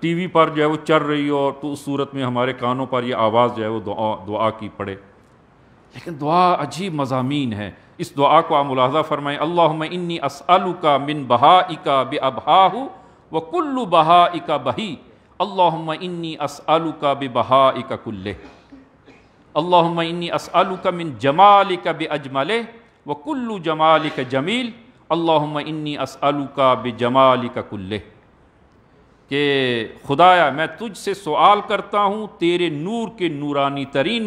ٹی وی پر جو ہے وہ چل رہی ہو تو اس صورت میں ہمارے کانوں پر یہ آواز جو ہے وہ دعا کی پڑے. لیکن دعا عجیب مضامین ہے. اس دعا کو آپ ملاحظہ فرمائیں. اللہم انی اسألک من بہائک بابہاہ وکل بہائک بہی. اللہم انی اسألک ببہائک کلہ. اللہم انی اسألک من جمالک باجملہ وکل جمالک جمیل. اللہم انی اسألک بجمالک کلہ. کہ خدایا میں تجھ سے سوال کرتا ہوں تیرے نور کے نورانی ترین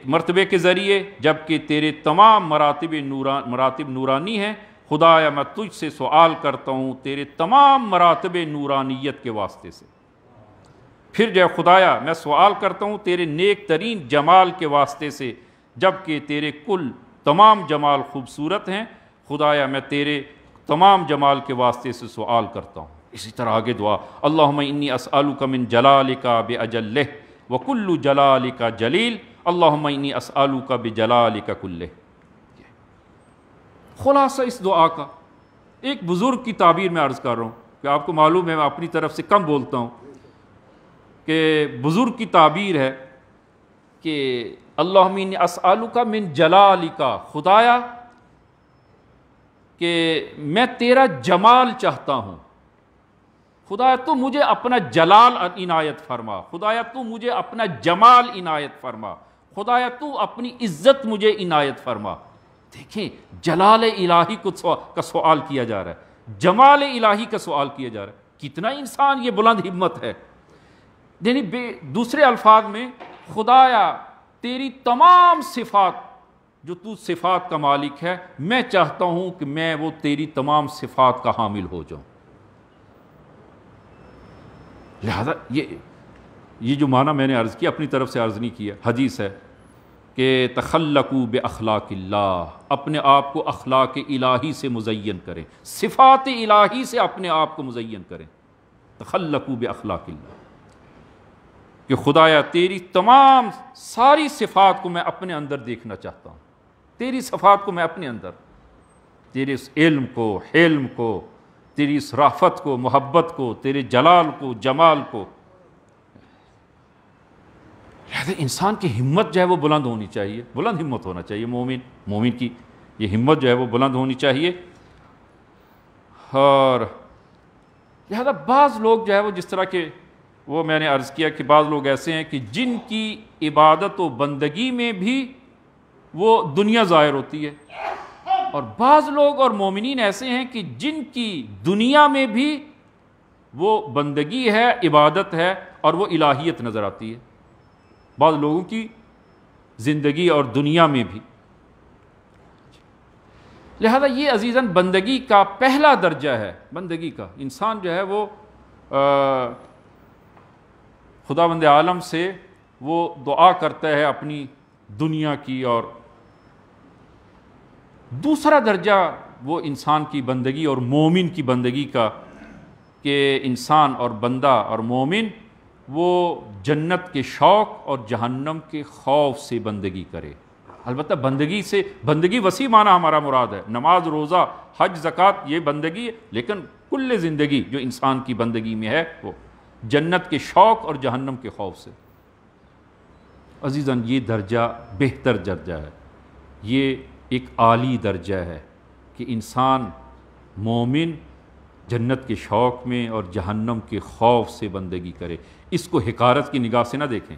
مرتبے کے ذریعے، جبکہ تیرے تمام مراتب نورانی ہیں. خدایا میں تجھ سے سوال کرتا ہوں تیرے تمام مراتب نورانیت کے واسطے سے. پھر جو خدایا میں سوال کرتا ہوں تیرے نیک ترین جمال کے واسطے سے، جبکہ تیرے کل تمام جمال خوبصورت ہیں. خدایا میں تیرے تمام جمال کے واسطے سے سوال کرتا ہوں. اسی طرح آگے دعا. اللہم انی اسألک من جلالک باجلہ وکل جلالک جلیل. اللہم انی اسألک بجلالک کلہ. خلاصہ اس دعا کا ایک بزرگ کی تعبیر میں عرض کر رہا ہوں کہ آپ کو معلوم ہے میں اپنی طرف سے کم بولتا ہوں، کہ بزرگ کی تعبیر ہے کہ اللہم انی اسألک من جلالک، خدایا کہ میں تیرا جمال چاہتا ہوں. خدایا تو مجھے اپنا جلال عنایت فرما. خدایا تو مجھے اپنا جمال عنایت فرما. خدایا تو اپنی عزت مجھے عنایت فرما. دیکھیں جلال الہی کا سوال کیا جا رہا ہے، جمال الہی کا سوال کیا جا رہا ہے. کتنا انسان یہ بلند ہمت ہے. یعنی دوسرے الفاظ میں خدایا تیری تمام صفات، جو تو صفات کا مالک ہے، میں چاہتا ہوں کہ میں وہ تیری تمام صفات کا حامل ہو جاؤں. لہذا یہ جو معنی میں نے عرض کیا اپنی طرف سے عرض نہیں کیا، حدیث ہے کہ تخلقوا باخلاق اللہ، اپنے آپ کو اخلاق الہی سے مزین کریں، صفات الہی سے اپنے آپ کو مزین کریں. تخلقوا باخلاق اللہ، کہ خدایا تیری تمام ساری صفات کو میں اپنے اندر دیکھنا چاہتا ہوں. تیری صفات کو میں اپنے اندر، تیرے اس علم کو، حلم کو، تیری اس رافت کو، محبت کو، تیرے جلال کو، جمال کو. لہذا انسان کی ہمت جو ہے وہ بلند ہونی چاہیے، بلند ہمت ہونا چاہیے. مومن کی یہ ہمت جو ہے وہ بلند ہونی چاہیے. اور لہذا بعض لوگ جو ہے وہ جس طرح کے وہ میں نے عرض کیا کہ بعض لوگ ایسے ہیں کہ جن کی عبادت و بندگی میں بھی وہ دنیا ظاہر ہوتی ہے، اور بعض لوگ اور مومنین ایسے ہیں کہ جن کی دنیا میں بھی وہ بندگی ہے، عبادت ہے، اور وہ الہیت نظر آتی ہے. بعض لوگوں کی زندگی اور دنیا میں بھی. لہذا یہ عزیزاً بندگی کا پہلا درجہ ہے. بندگی کا انسان جو ہے وہ خداوند عالم سے وہ دعا کرتا ہے اپنی دنیا کی. اور دوسرا درجہ وہ انسان کی بندگی اور مومن کی بندگی کا، کہ انسان اور بندہ اور مومن وہ جنت کے شوق اور جہنم کے خوف سے بندگی کرے. البتہ بندگی وسیع معنی ہمارا مراد ہے، نماز، روزہ، حج، زکوٰۃ یہ بندگی ہے، لیکن کل زندگی جو انسان کی بندگی میں ہے وہ جنت کے شوق اور جہنم کے خوف سے. عزیزاً یہ درجہ بہتر درجہ ہے. یہ ایک عالی درجہ ہے کہ انسان مومن جنت کے شوق میں اور جہنم کے خوف سے بندگی کرے، اس کو حقارت کی نگاہ سے نہ دیکھیں۔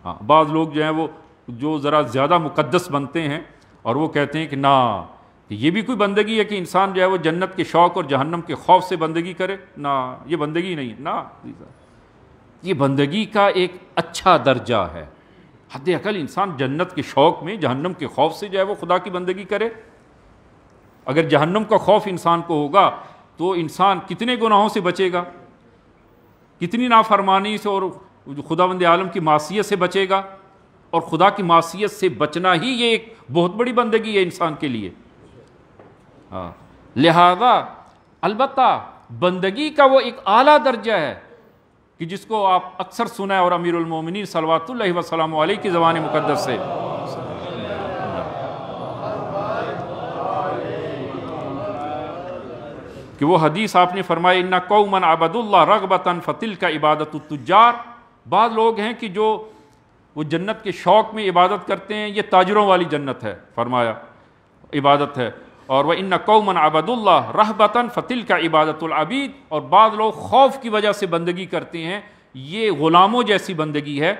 ہاں، بعض لوگ جو ہیں وہ جو ذرا زیادہ مقدس بنتے ہیں اور وہ کہتے ہیں کہ نہ یہ بھی کوئی بندگی ہے کہ انسان جو ہے وہ جنت کے شوق اور جہنم کے خوف سے بندگی کرے، نہ یہ بندگی نہیں، نہ یہ بندگی کا ایک اچھا درجہ ہے۔ حد اقل انسان جنت کے شوق میں جہنم کے خوف سے جو ہے وہ خدا کی بندگی کرے۔ اگر جہنم کا خوف انسان کو ہوگا تو انسان کتنے گناہوں سے بچے گا، کتنی نافرمانی سے اور خداوند عالم کی معصیت سے بچے گا، اور خدا کی معصیت سے بچنا ہی یہ ایک بہت بڑی بندگی ہے انسان کے لیے۔ لہذا البتہ بندگی کا وہ ایک اعلیٰ درجہ ہے کہ جس کو آپ اکثر سنا ہے اور امیر المومنین صلوات اللہ وسلم علیہ کی زبان مقدس سے کہ وہ حدیث آپ نے فرمائی اِنَّ قَوْمًا عَبَدُوا اللَّهَ رَغْبَةً فَتِلْكَ عِبَادَةُ التُّجَّارِ، بعض لوگ ہیں کہ جو وہ جنت کے شوق میں عبادت کرتے ہیں، یہ تاجروں والی جنت ہے، فرمایا عبادت ہے۔ اور وَإِنَّ قَوْمًا عَبَدُوا اللَّهَ رَهْبَةً فَتِلْكَ عِبَادَةُ الْعَبِيدِ، اور بعض لوگ خوف کی وجہ سے بندگی کرتے ہیں، یہ غلاموں جیسی بندگی ہے۔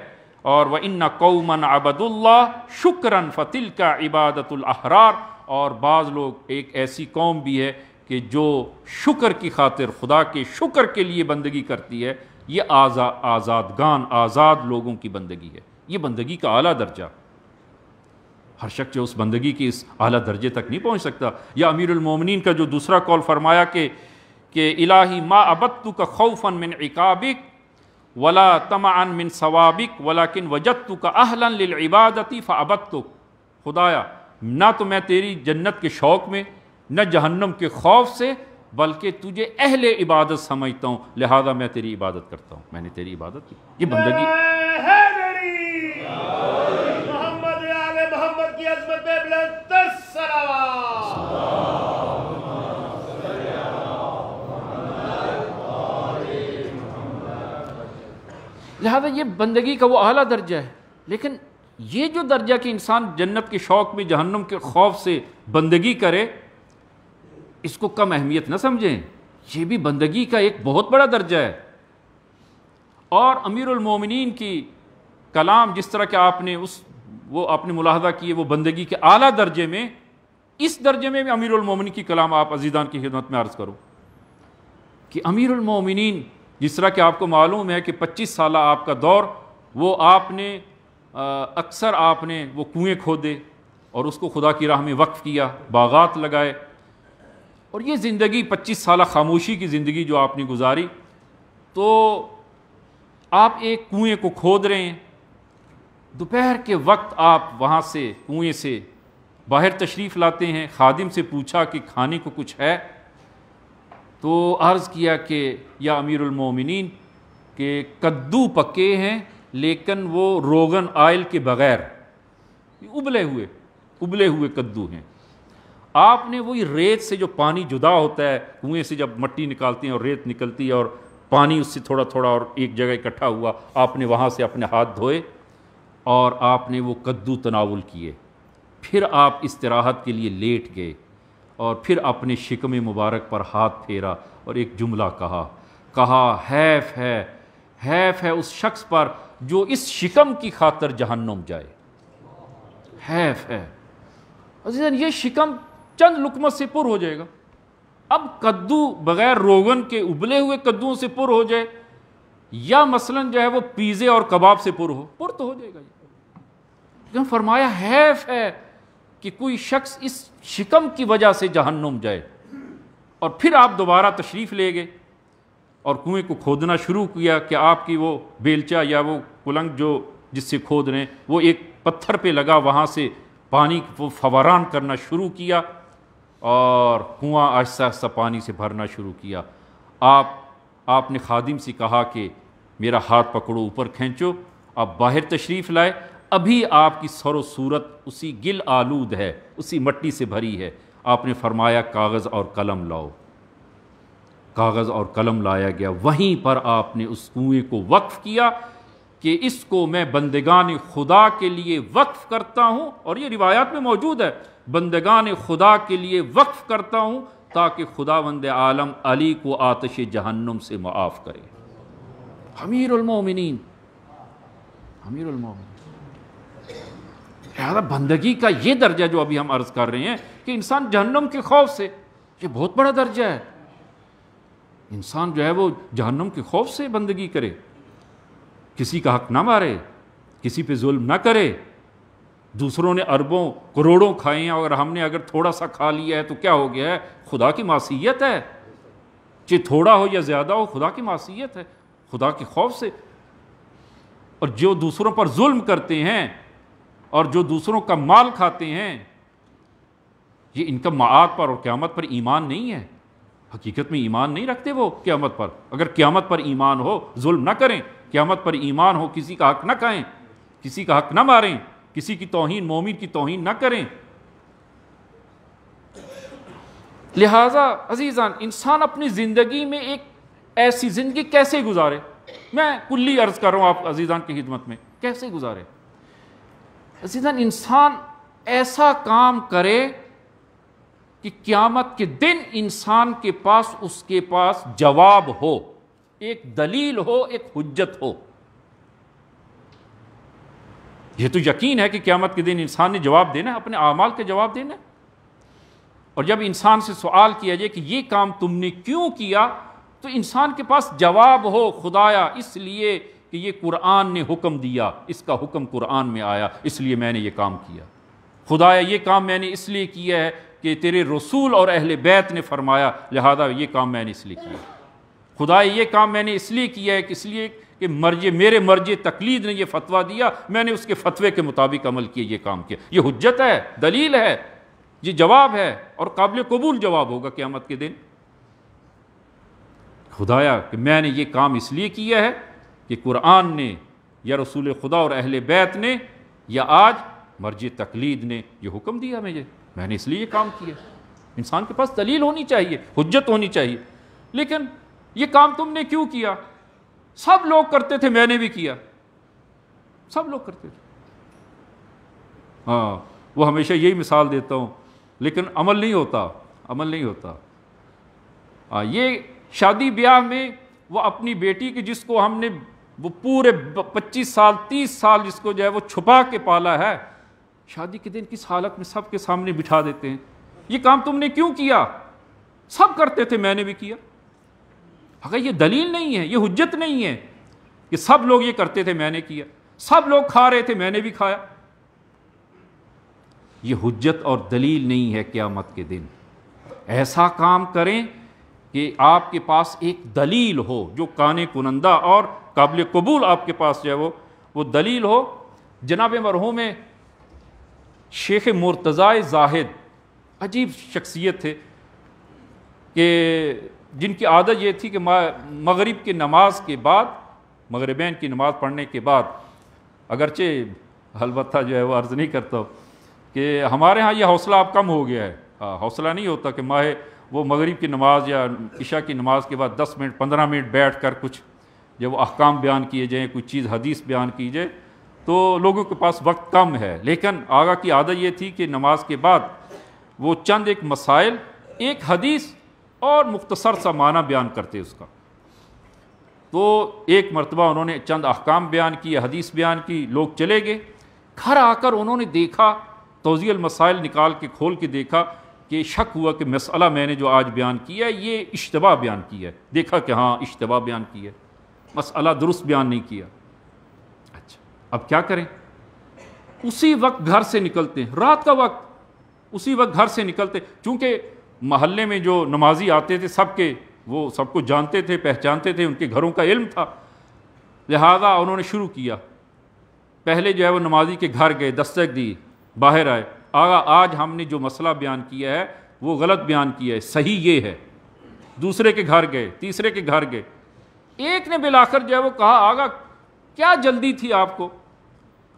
اور وَإِنَّ قَوْمًا عَبَدُوا اللَّهَ شُكْرًا فَتِلْكَ عِبَادَةُ الْأَحْرَارِ، اور بعض لوگ ایک ایسی قوم بھی ہے کہ جو شکر کی خاطر خدا کے شکر کے لیے بندگی کرتی ہے، یہ آزادگان آزاد لوگوں کی بندگی ہے، یہ بندگی کا اعلیٰ درجہ۔ ہر شخص جو اس بندگی کی اس اعلیٰ درجے تک نہیں پہنچ سکتا۔ یا امیر المومنین کا جو دوسرا قول فرمایا کہ الہی ما عبدتک خوفا من عقابک ولا طمعا من ثوابک ولکن وجدتک اہلا للعبادت فعبدتک، خدایا نہ تو میں تیری جنت کے شوق میں نہ جہنم کے خوف سے، بلکہ تجھے اہل عبادت سمجھتا ہوں، لہذا میں تیری عبادت کرتا ہوں، میں نے تیری عبادت کی۔ یہ بندگی محمد آل محمد کی عظمت پہ بلند تر صلوات۔ لہذا یہ بندگی کا وہ اعلیٰ درجہ ہے۔ لیکن یہ جو درجہ کہ انسان جنت کے شوق میں جہنم کے خوف سے بندگی کرے، اس کو کم اہمیت نہ سمجھیں، یہ بھی بندگی کا ایک بہت بڑا درجہ ہے۔ اور امیر المومنین کی کلام جس طرح کہ آپ نے آپ نے ملاحظہ کیے وہ بندگی کے اعلیٰ درجے میں، اس درجے میں بھی امیر المومنین کی کلام آپ عزیزان کی خدمت میں عرض کروں کہ امیر المومنین جس طرح کہ آپ کو معلوم ہے کہ 25 سالہ آپ کا دور، وہ آپ نے اکثر آپ نے وہ کنویں کھودے اور اس کو خدا کی راہ میں وقف کیا، باغات لگائے، اور یہ زندگی 25 سالہ خاموشی کی زندگی جو آپ نے گزاری، تو آپ ایک کنویں کو کھود رہے ہیں، دوپہر کے وقت آپ وہاں سے کنویں سے باہر تشریف لاتے ہیں، خادم سے پوچھا کہ کھانے کو کچھ ہے، تو عرض کیا کہ یا امیر المومنین کہ کدو پکے ہیں لیکن وہ روغن آئل کے بغیر، ابلے ہوئے کدو ہیں۔ آپ نے وہی ریت سے جو پانی جدا ہوتا ہے، کنویں سے جب مٹی نکالتے ہیں اور ریت نکلتی ہے اور پانی اس سے تھوڑا تھوڑا اور ایک جگہ اکٹھا ہوا، آپ نے وہاں سے اپنے ہاتھ دھوئے اور آپ نے وہ کدو تناول کیے، پھر آپ استراحت کے لیے لیٹ گئے اور پھر اپنے شکم مبارک پر ہاتھ پھیرا اور ایک جملہ کہا حیف ہے اس شخص پر جو اس شکم کی خاطر جہنم جائے، حیف ہے۔ عزیزاً یہ شکم چند لقمت سے پر ہو جائے گا، اب کدو بغیر روغن کے ابلے ہوئے کدوؤں سے پر ہو جائے، یا مثلاً جو ہے وہ پیزے اور کباب سے پر تو ہو جائے گا۔ لیکن فرمایا حیف ہے کہ کوئی شخص اس شکم کی وجہ سے جہنم جائے، اور پھر آپ دوبارہ تشریف لے گئے اور کنویں کو کھودنا شروع کیا کہ آپ کی وہ بیلچہ یا وہ کلنگ جو جس سے کھود رہے ہیں وہ ایک پتھر پہ لگا، وہاں سے پانی وہ فوران کرنا شروع کیا اور کنواں آہستہ آہستہ پانی سے بھرنا شروع کیا۔ آپ نے خادم سے کہا کہ میرا ہاتھ پکڑو، اوپر کھینچو، آپ باہر تشریف لائے، ابھی آپ کی سر و صورت اسی گل آلود ہے، اسی مٹی سے بھری ہے۔ آپ نے فرمایا کاغذ اور قلم لاؤ، کاغذ اور قلم لایا گیا، وہیں پر آپ نے اس کنویں کو وقف کیا کہ اس کو میں بندگان خدا کے لیے وقف کرتا ہوں، اور یہ روایات میں موجود ہے، بندگان خدا کے لیے وقف کرتا ہوں تاکہ خداوند عالم علی کو آتش جہنم سے معاف کرے۔ امیر المومنین، امیر المومنین۔ لہذا بندگی کا یہ درجہ جو ابھی ہم عرض کر رہے ہیں کہ انسان جہنم کے خوف سے، یہ بہت بڑا درجہ ہے۔ انسان جو ہے وہ جہنم کے خوف سے بندگی کرے، کسی کا حق نہ مارے، کسی پہ ظلم نہ کرے۔ دوسروں نے اربوں کروڑوں کھائے ہیں اور ہم نے اگر تھوڑا سا کھا لیا ہے تو کیا ہو گیا ہے؟ خدا کی معصیت ہے، چاہے تھوڑا ہو یا زیادہ ہو، خدا کی معصیت ہے، خدا کے خوف سے۔ اور جو دوسروں پر ظلم کرتے ہیں اور جو دوسروں کا مال کھاتے ہیں، یہ ان کا معاد پر اور قیامت پر ایمان نہیں ہے، حقیقت میں ایمان نہیں رکھتے وہ قیامت پر۔ اگر قیامت پر ایمان ہو، ظلم نہ کریں، قیامت پر ایمان ہو، کسی کا حق نہ کھائیں، کسی کا حق نہ ماریں، کسی کی توہین، مومن کی توہین نہ کریں۔ لہٰذا عزیزان، انسان اپنی زندگی میں ایک ایسی زندگی کیسے گزارے؟ میں کلی عرض کر رہا ہوں آپ عزیزان کی خدمت میں، کیسے گزارے؟ عزیزان، انسان ایسا کام کرے کہ قیامت کے دن انسان کے پاس، اس کے پاس جواب ہو، ایک دلیل ہو، ایک حجت ہو۔ یہ تو یقین ہے کہ قیامت کے دن انسان نے جواب دینا ہے، اپنے اعمال کے جواب دینا ہے۔ اور جب انسان سے سوال کیا جائے کہ یہ کام تم نے کیوں کیا، تو انسان کے پاس جواب ہو، خدایا اس لیے کہ یہ قرآن نے حکم دیا، اس کا حکم قرآن میں آیا، اس لیے میں نے یہ کام کیا۔ خدایا یہ کام میں نے اس لیے کیا ہے کہ تیرے رسول اور اہل بیت نے فرمایا، لہذا یہ کام میں نے اس لیے کیا۔ خدایا یہ کام میں نے اس لیے کیا ہے کہ اس لیے کہ میرے مرجع تقلید نے یہ فتویٰ دیا، میں نے اس کے فتوے کے مطابق عمل کیا، یہ کام کیا۔ یہ حجت ہے، دلیل ہے، یہ جواب ہے، اور قابل قبول جواب ہوگا قیامت کے دن۔ خدایا کہ میں نے یہ کام اس لیے کیا ہے کہ قرآن نے یا رسول خدا اور اہل بیت نے یا آج مرجع تقلید نے یہ حکم دیا مجھے، میں نے اس لیے یہ کام کیا۔ انسان کے پاس دلیل ہونی چاہیے، حجت ہونی چاہیے۔ لیکن یہ کام تم نے کیوں کیا؟ سب لوگ کرتے تھے، میں نے بھی کیا، سب لوگ کرتے تھے۔ ہاں، وہ ہمیشہ یہی مثال دیتا ہوں، لیکن عمل نہیں ہوتا، عمل نہیں ہوتا۔ یہ شادی بیاہ میں وہ اپنی بیٹی کی، جس کو ہم نے وہ پورے 25 سال 30 سال جس کو جو ہے وہ چھپا کے پالا ہے، شادی کے دن کس حالت میں سب کے سامنے بٹھا دیتے ہیں۔ یہ کام تم نے کیوں کیا؟ سب کرتے تھے، میں نے بھی کیا۔ اگر یہ دلیل نہیں ہے، یہ حجت نہیں ہے کہ سب لوگ یہ کرتے تھے، میں نے کیا، سب لوگ کھا رہے تھے، میں نے بھی کھایا، یہ حجت اور دلیل نہیں ہے قیامت کے دن۔ ایسا کام کریں کہ آپ کے پاس ایک دلیل ہو جو قانع کنندہ اور قابل قبول، آپ کے پاس جو ہے وہ دلیل ہو۔ جناب مرحوم شیخ مرتضی زاہد عجیب شخصیت تھے کہ جن کی عادت یہ تھی کہ مغرب کی نماز کے بعد، مغربین کی نماز پڑھنے کے بعد، اگرچہ البتہ جو ہے وہ عرض نہیں کرتا ہوں کہ ہمارے ہاں یہ حوصلہ اب کم ہو گیا ہے، حوصلہ نہیں ہوتا کہ وہ مغرب کی نماز یا عشاء کی نماز کے بعد 10 منٹ 15 منٹ بیٹھ کر کچھ جب وہ احکام بیان کیے جائیں، کوئی چیز حدیث بیان کی جائے، تو لوگوں کے پاس وقت کم ہے۔ لیکن آقا کی عادت یہ تھی کہ نماز کے بعد وہ چند ایک مسائل، ایک حدیث اور مختصر سا معنی بیان کرتے اس کا۔ تو ایک مرتبہ انہوں نے چند احکام بیان کیے، حدیث بیان کی، لوگ چلے گئے۔ گھر آ کر انہوں نے دیکھا، توضیح المسائل نکال کے کھول کے دیکھا کہ شک ہوا کہ مسئلہ میں نے جو آج بیان کیا ہے یہ اشتباہ بیان کیا ہے۔ دیکھا کہ ہاں اشتباہ بیان کیا ہے، مسئلہ درست بیان نہیں کیا۔ اچھا، اب کیا کریں؟ اسی وقت گھر سے نکلتے ہیں، رات کا وقت، اسی وقت گھر سے نکلتے، چونکہ محلے میں جو نمازی آتے تھے وہ سب کو جانتے تھے، پہچانتے تھے، ان کے گھروں کا علم تھا، لہذا انہوں نے شروع کیا۔ پہلے جو ہے وہ نمازی کے گھر گئے، دستک دی، باہر آئے، آقا آج ہم نے جو مسئلہ بیان کیا ہے وہ غلط بیان کیا ہے، صحیح یہ ہے۔ دوسرے کے گھر گئے، تیسرے کے گھر گئے، ایک نے بالآخر جو ہے وہ کہا، آقا کیا جلدی تھی آپ کو؟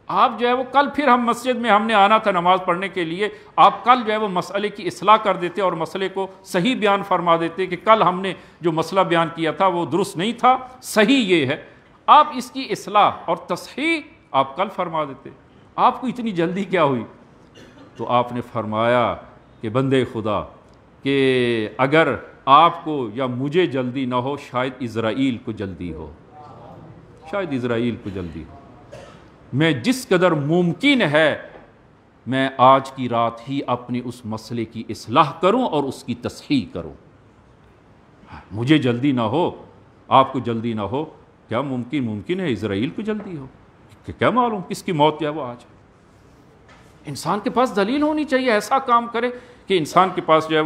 آپ جو ہے وہ کل پھر ہم مسجد میں ہم نے آنا تھا نماز پڑھنے کے لیے، آپ کل جو ہے وہ مسئلے کی اصلاح کر دیتے اور مسئلے کو صحیح بیان فرما دیتے کہ کل ہم نے جو مسئلہ بیان کیا تھا وہ درست نہیں تھا، صحیح یہ ہے، آپ اس کی اصلاح اور تصحیح آپ کل فرما دیتے، آپ کو اتنی جلدی کیا ہوئی؟ تو آپ نے فرمایا کہ بندے خدا کہ اگر آپ کو یا مجھے جلدی نہ ہو شاید اسرائیل کو جلدی ہو، شاید اسرائیل کو جلدی ہو، میں جس قدر ممکن ہے میں آج کی رات ہی اپنی اس مسئلے کی اصلاح کروں اور اس کی تصحیح کروں۔ مجھے جلدی نہ ہو، آپ کو جلدی نہ ہو، کیا ممکن ہے اسرائیل کو جلدی ہو؟ کہ کیا معلوم کس کی موت جو ہے وہ آج۔ انسان کے پاس دلیل ہونی چاہیے، ایسا کام کرے کہ انسان کے پاس جو ہے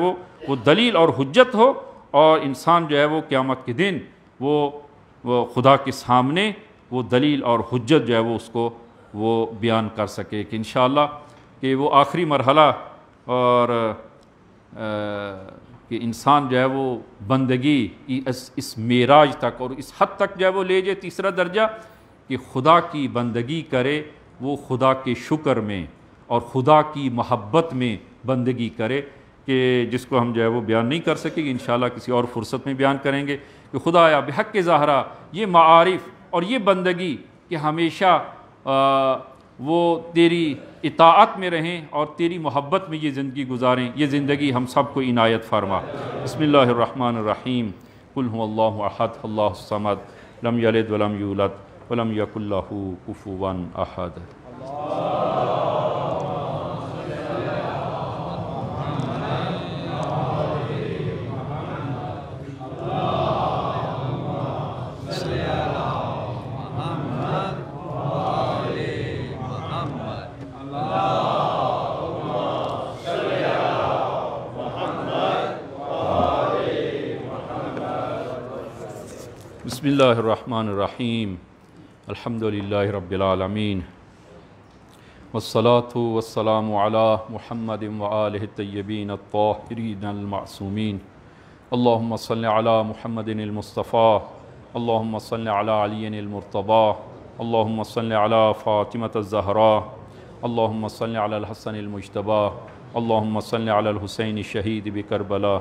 وہ دلیل اور حجت ہو، اور انسان جو ہے وہ قیامت کے دن وہ خدا کے سامنے وہ دلیل اور حجت جو ہے وہ اس کو وہ بیان کر سکے کہ انشاءاللہ کہ وہ آخری مرحلہ اور کہ انسان جو ہے وہ بندگی اس معراج تک اور اس حد تک جو ہے وہ لے جائے، تیسرا درجہ کہ خدا کی بندگی کرے، وہ خدا کے شکر میں اور خدا کی محبت میں بندگی کرے، کہ جس کو ہم جو ہے وہ بیان نہیں کر سکیں گے، انشاءاللہ کسی اور فرصت میں بیان کریں گے کہ خدایا بحق ظاہرہ یہ معارف اور یہ بندگی کہ ہمیشہ وہ تیری اطاعت میں رہیں اور تیری محبت میں یہ زندگی گزاریں، یہ زندگی ہم سب کو عنایت فرما۔ بسم اللہ الرحمن الرحیم، قل هو اللہ احد اللہ الصمد لم یلد ولم یولد ولم یکن لہ کفوا احد۔ بسم اللہ الرحمن الرحیم، الحمدللہ رب العالمین، والصلاة والسلام علی محمد وآلہ الطیبین الطاہرین المعصومین، اللہم صل علی محمد المصطفیٰ، اللہم صل علی علی المرتضیٰ، اللہم صل علی فاطمة الزہراء، اللہم صل علی الحسن المجتبیٰ، اللہم صل علی الحسین الشہید بکربلا،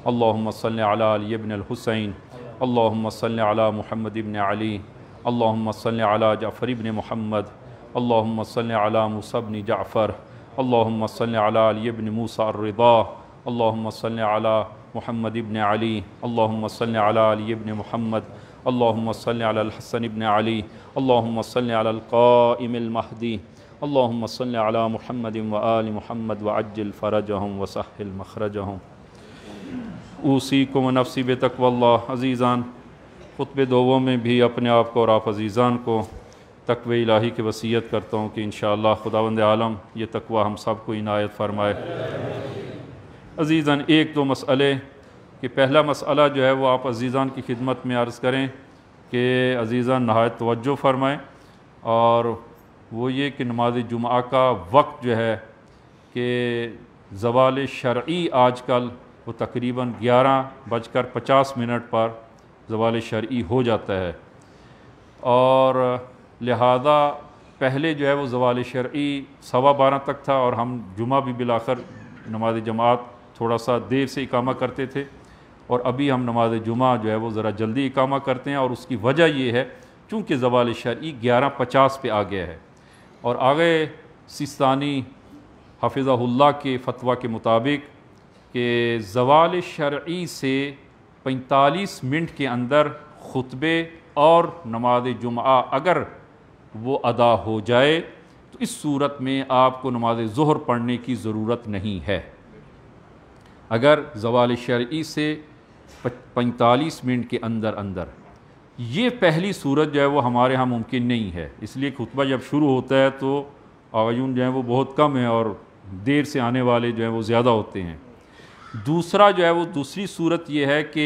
اللہم صل علی علی بن الحسین، اللہم صل علی محمد بن علی، اللہم صل علی جعفر بن محمد، اللہم صل علی موسیٰ بن جعفر، اللہم صل علی علی بن موسیٰ الرضا، اللہم صل علی محمد بن علی، اللہم صل علی علی بن محمد، اللہم صل علی الحسن بن علی، اللہم صل علی القائم المہدی، اللہم صل علی محمد وآل محمد وعجل فرجہم وسہل مخرجہم۔ اوصیکم و نفسی بتقوی اللہ۔ عزیزان، خطبے دوم میں بھی اپنے آپ کو اور آپ عزیزان کو تقوی الہی کی وصیت کرتا ہوں کہ انشاءاللہ خداوند عالم یہ تقوی ہم سب کو عنایت فرمائے۔ عزیزان، ایک دو مسئلے کہ پہلا مسئلہ جو ہے وہ آپ عزیزان کی خدمت میں عرض کریں کہ عزیزان نہایت توجہ فرمائیں، اور وہ یہ کہ نماز جمعہ کا وقت جو ہے کہ زوال شرعی آج کل وہ تقریباً 11:50 پر زوال شرعی ہو جاتا ہے، اور لہذا پہلے جو ہے وہ زوال شرعی 12:15 تک تھا، اور ہم جمعہ بھی بالآخر نماز جماعت تھوڑا سا دیر سے اقامہ کرتے تھے، اور ابھی ہم نماز جمعہ جو ہے وہ ذرا جلدی اقامہ کرتے ہیں، اور اس کی وجہ یہ ہے چونکہ زوال شرعی 11:50 پہ آ گیا ہے، اور آگے سیستانی حفظہ اللہ کے فتویٰ کے مطابق کہ زوال شرعی سے 45 منٹ کے اندر خطبے اور نماز جمعہ اگر وہ ادا ہو جائے تو اس صورت میں آپ کو نماز ظہر پڑھنے کی ضرورت نہیں ہے۔ اگر زوال شرعی سے 45 منٹ کے اندر یہ پہلی صورت جو ہے وہ ہمارے ہاں ممکن نہیں ہے، اس لیے خطبہ جب شروع ہوتا ہے تو آیون جو ہیں وہ بہت کم ہیں اور دیر سے آنے والے جو ہیں وہ زیادہ ہوتے ہیں۔ دوسرا جو ہے وہ دوسری صورت یہ ہے کہ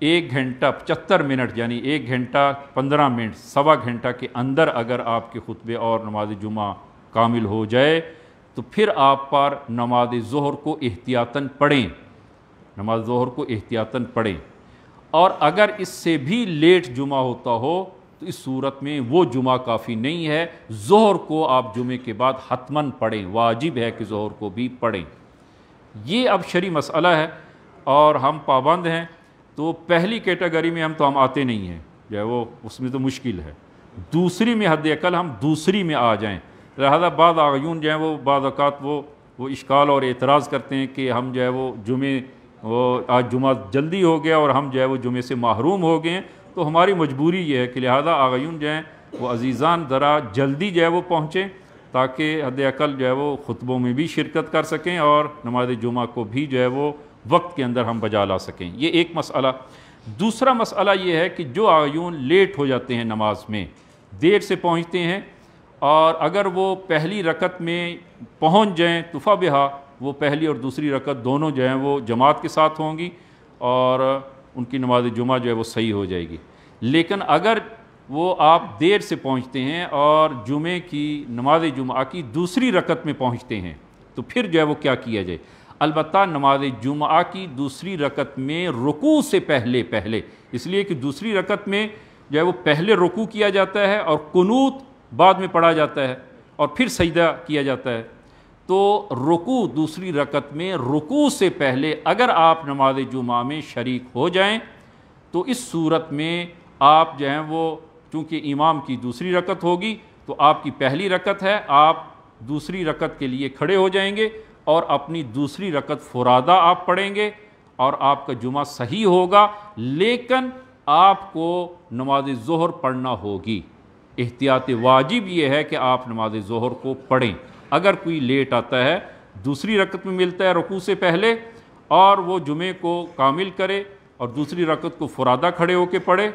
1 گھنٹہ 75 منٹ یعنی 1 گھنٹہ 15 منٹ 1.25 گھنٹہ کے اندر اگر آپ کے خطبے اور نماز جمعہ کامل ہو جائے تو پھر آپ پر نماز ظہر کو احتیاطاً پڑھیں، نماز ظہر کو احتیاطاً پڑھیں، اور اگر اس سے بھی لیٹ جمعہ ہوتا ہو تو اس صورت میں وہ جمعہ کافی نہیں ہے، ظہر کو آپ جمعے کے بعد حتماً پڑھیں، واجب ہے کہ ظہر کو بھی پڑھیں۔ یہ اب شرعی مسئلہ ہے اور ہم پابند ہیں، تو پہلی کیٹیگری میں تو ہم آتے نہیں ہیں، جو ہے وہ اس میں تو مشکل ہے، دوسری میں حد اقل ہم دوسری میں آ جائیں۔ لہذا بعض آیون جو ہیں وہ بعض اوقات وہ وہ اشکال اور اعتراض کرتے ہیں کہ ہم جو ہے وہ آج جمعہ جلدی ہو گیا اور ہم جو ہے وہ جمعے سے محروم ہو گئے ہیں، تو ہماری مجبوری یہ ہے کہ لہذا آغایون جو ہیں وہ عزیزان ذرا جلدی جو ہے وہ پہنچیں تاکہ حد اقل جو ہے وہ خطبوں میں بھی شرکت کر سکیں اور نماز جمعہ کو بھی جو ہے وہ وقت کے اندر ہم بجا لا سکیں۔ یہ ایک مسئلہ۔ دوسرا مسئلہ یہ ہے کہ جو آغایون لیٹ ہو جاتے ہیں نماز میں، دیر سے پہنچتے ہیں، اور اگر وہ پہلی رکعت میں پہنچ جائیں تو فبہا، وہ پہلی اور دوسری رکعت دونوں جو ہیں وہ جماعت کے ساتھ ہوں گی اور ان کی نماز جمعہ جو ہے وہ صحیح ہو جائے گی۔ لیکن اگر وہ آپ دیر سے پہنچتے ہیں اور جمعے کی نماز جمعہ کی دوسری رکعت میں پہنچتے ہیں تو پھر جو ہے وہ کیا کیا جائے؟ البتہ نماز جمعہ کی دوسری رکعت میں رکوع سے پہلے اس لیے کہ دوسری رکعت میں جو ہے وہ پہلے رکوع کیا جاتا ہے اور قنوت بعد میں پڑھا جاتا ہے اور پھر سجدہ کیا جاتا ہے، تو رکوع دوسری رکعت میں رکوع سے پہلے اگر آپ نماز جمعہ میں شریک ہو جائیں تو اس صورت میں آپ جو ہیں وہ چونکہ امام کی دوسری رکعت ہوگی تو آپ کی پہلی رکعت ہے، آپ دوسری رکعت کے لیے کھڑے ہو جائیں گے اور اپنی دوسری رکعت فرادہ آپ پڑھیں گے اور آپ کا جمعہ صحیح ہوگا، لیکن آپ کو نماز ظہر پڑھنا ہوگی۔ احتیاط واجب یہ ہے کہ آپ نماز ظہر کو پڑھیں۔ اگر کوئی لیٹ آتا ہے، دوسری رکعت میں ملتا ہے رکوع سے پہلے، اور وہ جمعے کو کامل کرے اور دوسری رکعت کو فرادہ کھڑے ہو کے پڑھے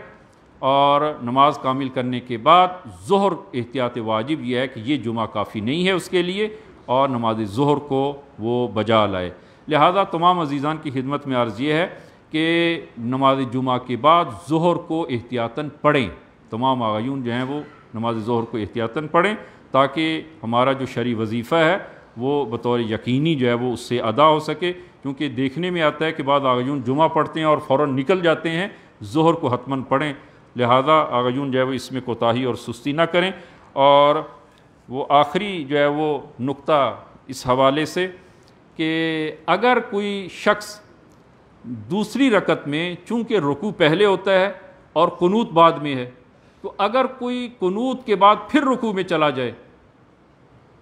اور نماز کامل کرنے کے بعد ظہر، احتیاط واجب یہ ہے کہ یہ جمعہ کافی نہیں ہے اس کے لیے اور نماز ظہر کو وہ بجا لائے۔ لہذا تمام عزیزان کی خدمت میں عرض یہ ہے کہ نماز جمعہ کے بعد ظہر کو احتیاطاً پڑھیں، تمام آغایون جو ہیں وہ نماز ظہر کو احتیاطاً پڑھیں تاکہ ہمارا جو شرعی وظیفہ ہے وہ بطور یقینی جو ہے وہ اس سے ادا ہو سکے، کیونکہ دیکھنے میں آتا ہے کہ بعض آغایون جمعہ پڑھتے ہیں اور فوراً نکل جاتے ہیں، ظہر کو حتماً پڑھیں۔ لہذا آغایون جو ہے وہ اس میں کوتاہی اور سستی نہ کریں۔ اور وہ آخری جو ہے وہ نقطہ اس حوالے سے کہ اگر کوئی شخص دوسری رکعت میں چونکہ رکوع پہلے ہوتا ہے اور قنوت بعد میں ہے، تو اگر کوئی قنوت کے بعد پھر رکوع میں چلا جائے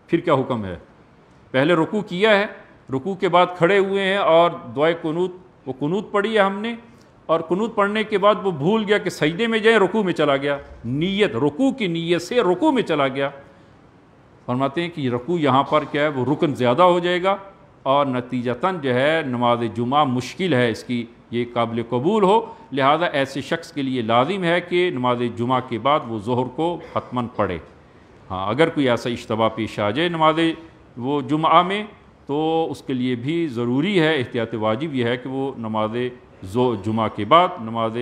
پھر کیا حکم ہے؟ پہلے رکوع کیا ہے، رکوع کے بعد کھڑے ہوئے ہیں اور دعائے قنوت، وہ قنوت پڑھی ہے ہم نے، اور قنوت پڑھنے کے بعد وہ بھول گیا کہ سجدے میں جائیں، رکوع میں چلا گیا، نیت رکوع کی نیت سے رکوع میں چلا گیا۔ فرماتے ہیں کہ رکوع یہاں پر کیا ہے وہ رکن زیادہ ہو جائے گا اور نتیجتاً جو ہے نماز جمعہ مشکل ہے اس کی یہ قابل قبول ہو، لہذا ایسے شخص کے لیے لازم ہے کہ نماز جمعہ کے بعد وہ ظہر کو حتماً پڑھے۔ ہاں اگر کوئی ایسا اشتباہ پیش آ جائے نماز وہ جمعہ میں تو اس کے لیے بھی ضروری ہے، احتیاط واجب یہ ہے کہ وہ نماز جمعہ کے بعد نماز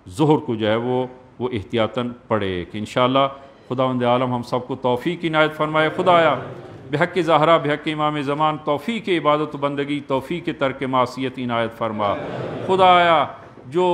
ظہر کو جو ہے وہ احتیاطاً پڑھے کہ انشاءاللہ خداوند عالم ہم سب کو توفیق عنایت فرمائے۔ خدایا بحق زہرا بحق امام زمان توفیق عبادت و بندگی، توفیق ترک معصیت عنایت فرما۔ خدایا جو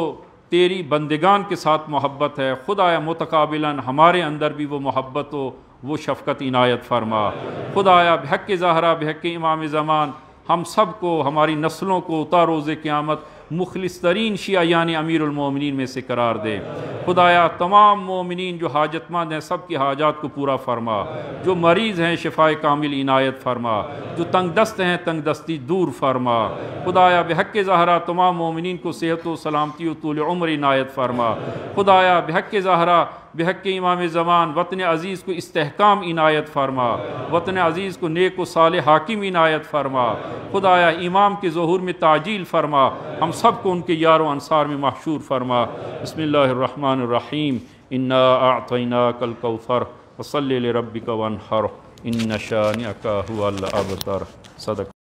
تیری بندگان کے ساتھ محبت ہے، خدایا متقابلاً ہمارے اندر بھی وہ محبت و وہ شفقت عنایت فرما۔ خدایا بحق زہرا بحق امام زمان ہم سب کو، ہماری نسلوں کو تا روز قیامت مخلص ترین شیعیان امیر المومنین میں سے قرار دے۔ خدایا تمام مومنین جو حاجت مند ہیں سب کی حاجات کو پورا فرما، جو مریض ہیں شفائے کامل عنایت فرما، جو تنگ دست ہیں تنگ دستی دور فرما۔ خدایا بحق زہرا تمام مومنین کو صحت و سلامتی و طول عمر عنایت فرما۔ خدایا بحق زہرا بحق امام زمان وطن عزیز کو استحکام عنایت فرما، وطن عزیز کو نیک و صالح حاکم عنایت فرما۔ خدایا امام کے ظہور میں تعجیل فرما، ہم سب کو ان کے یار و انصار میں محشور فرما۔ بسم اللہ الرحمن الرحیم، انا اعطیناک الکوثر فصلی لربک وانحر ان شانئک هو الابتر۔ صدق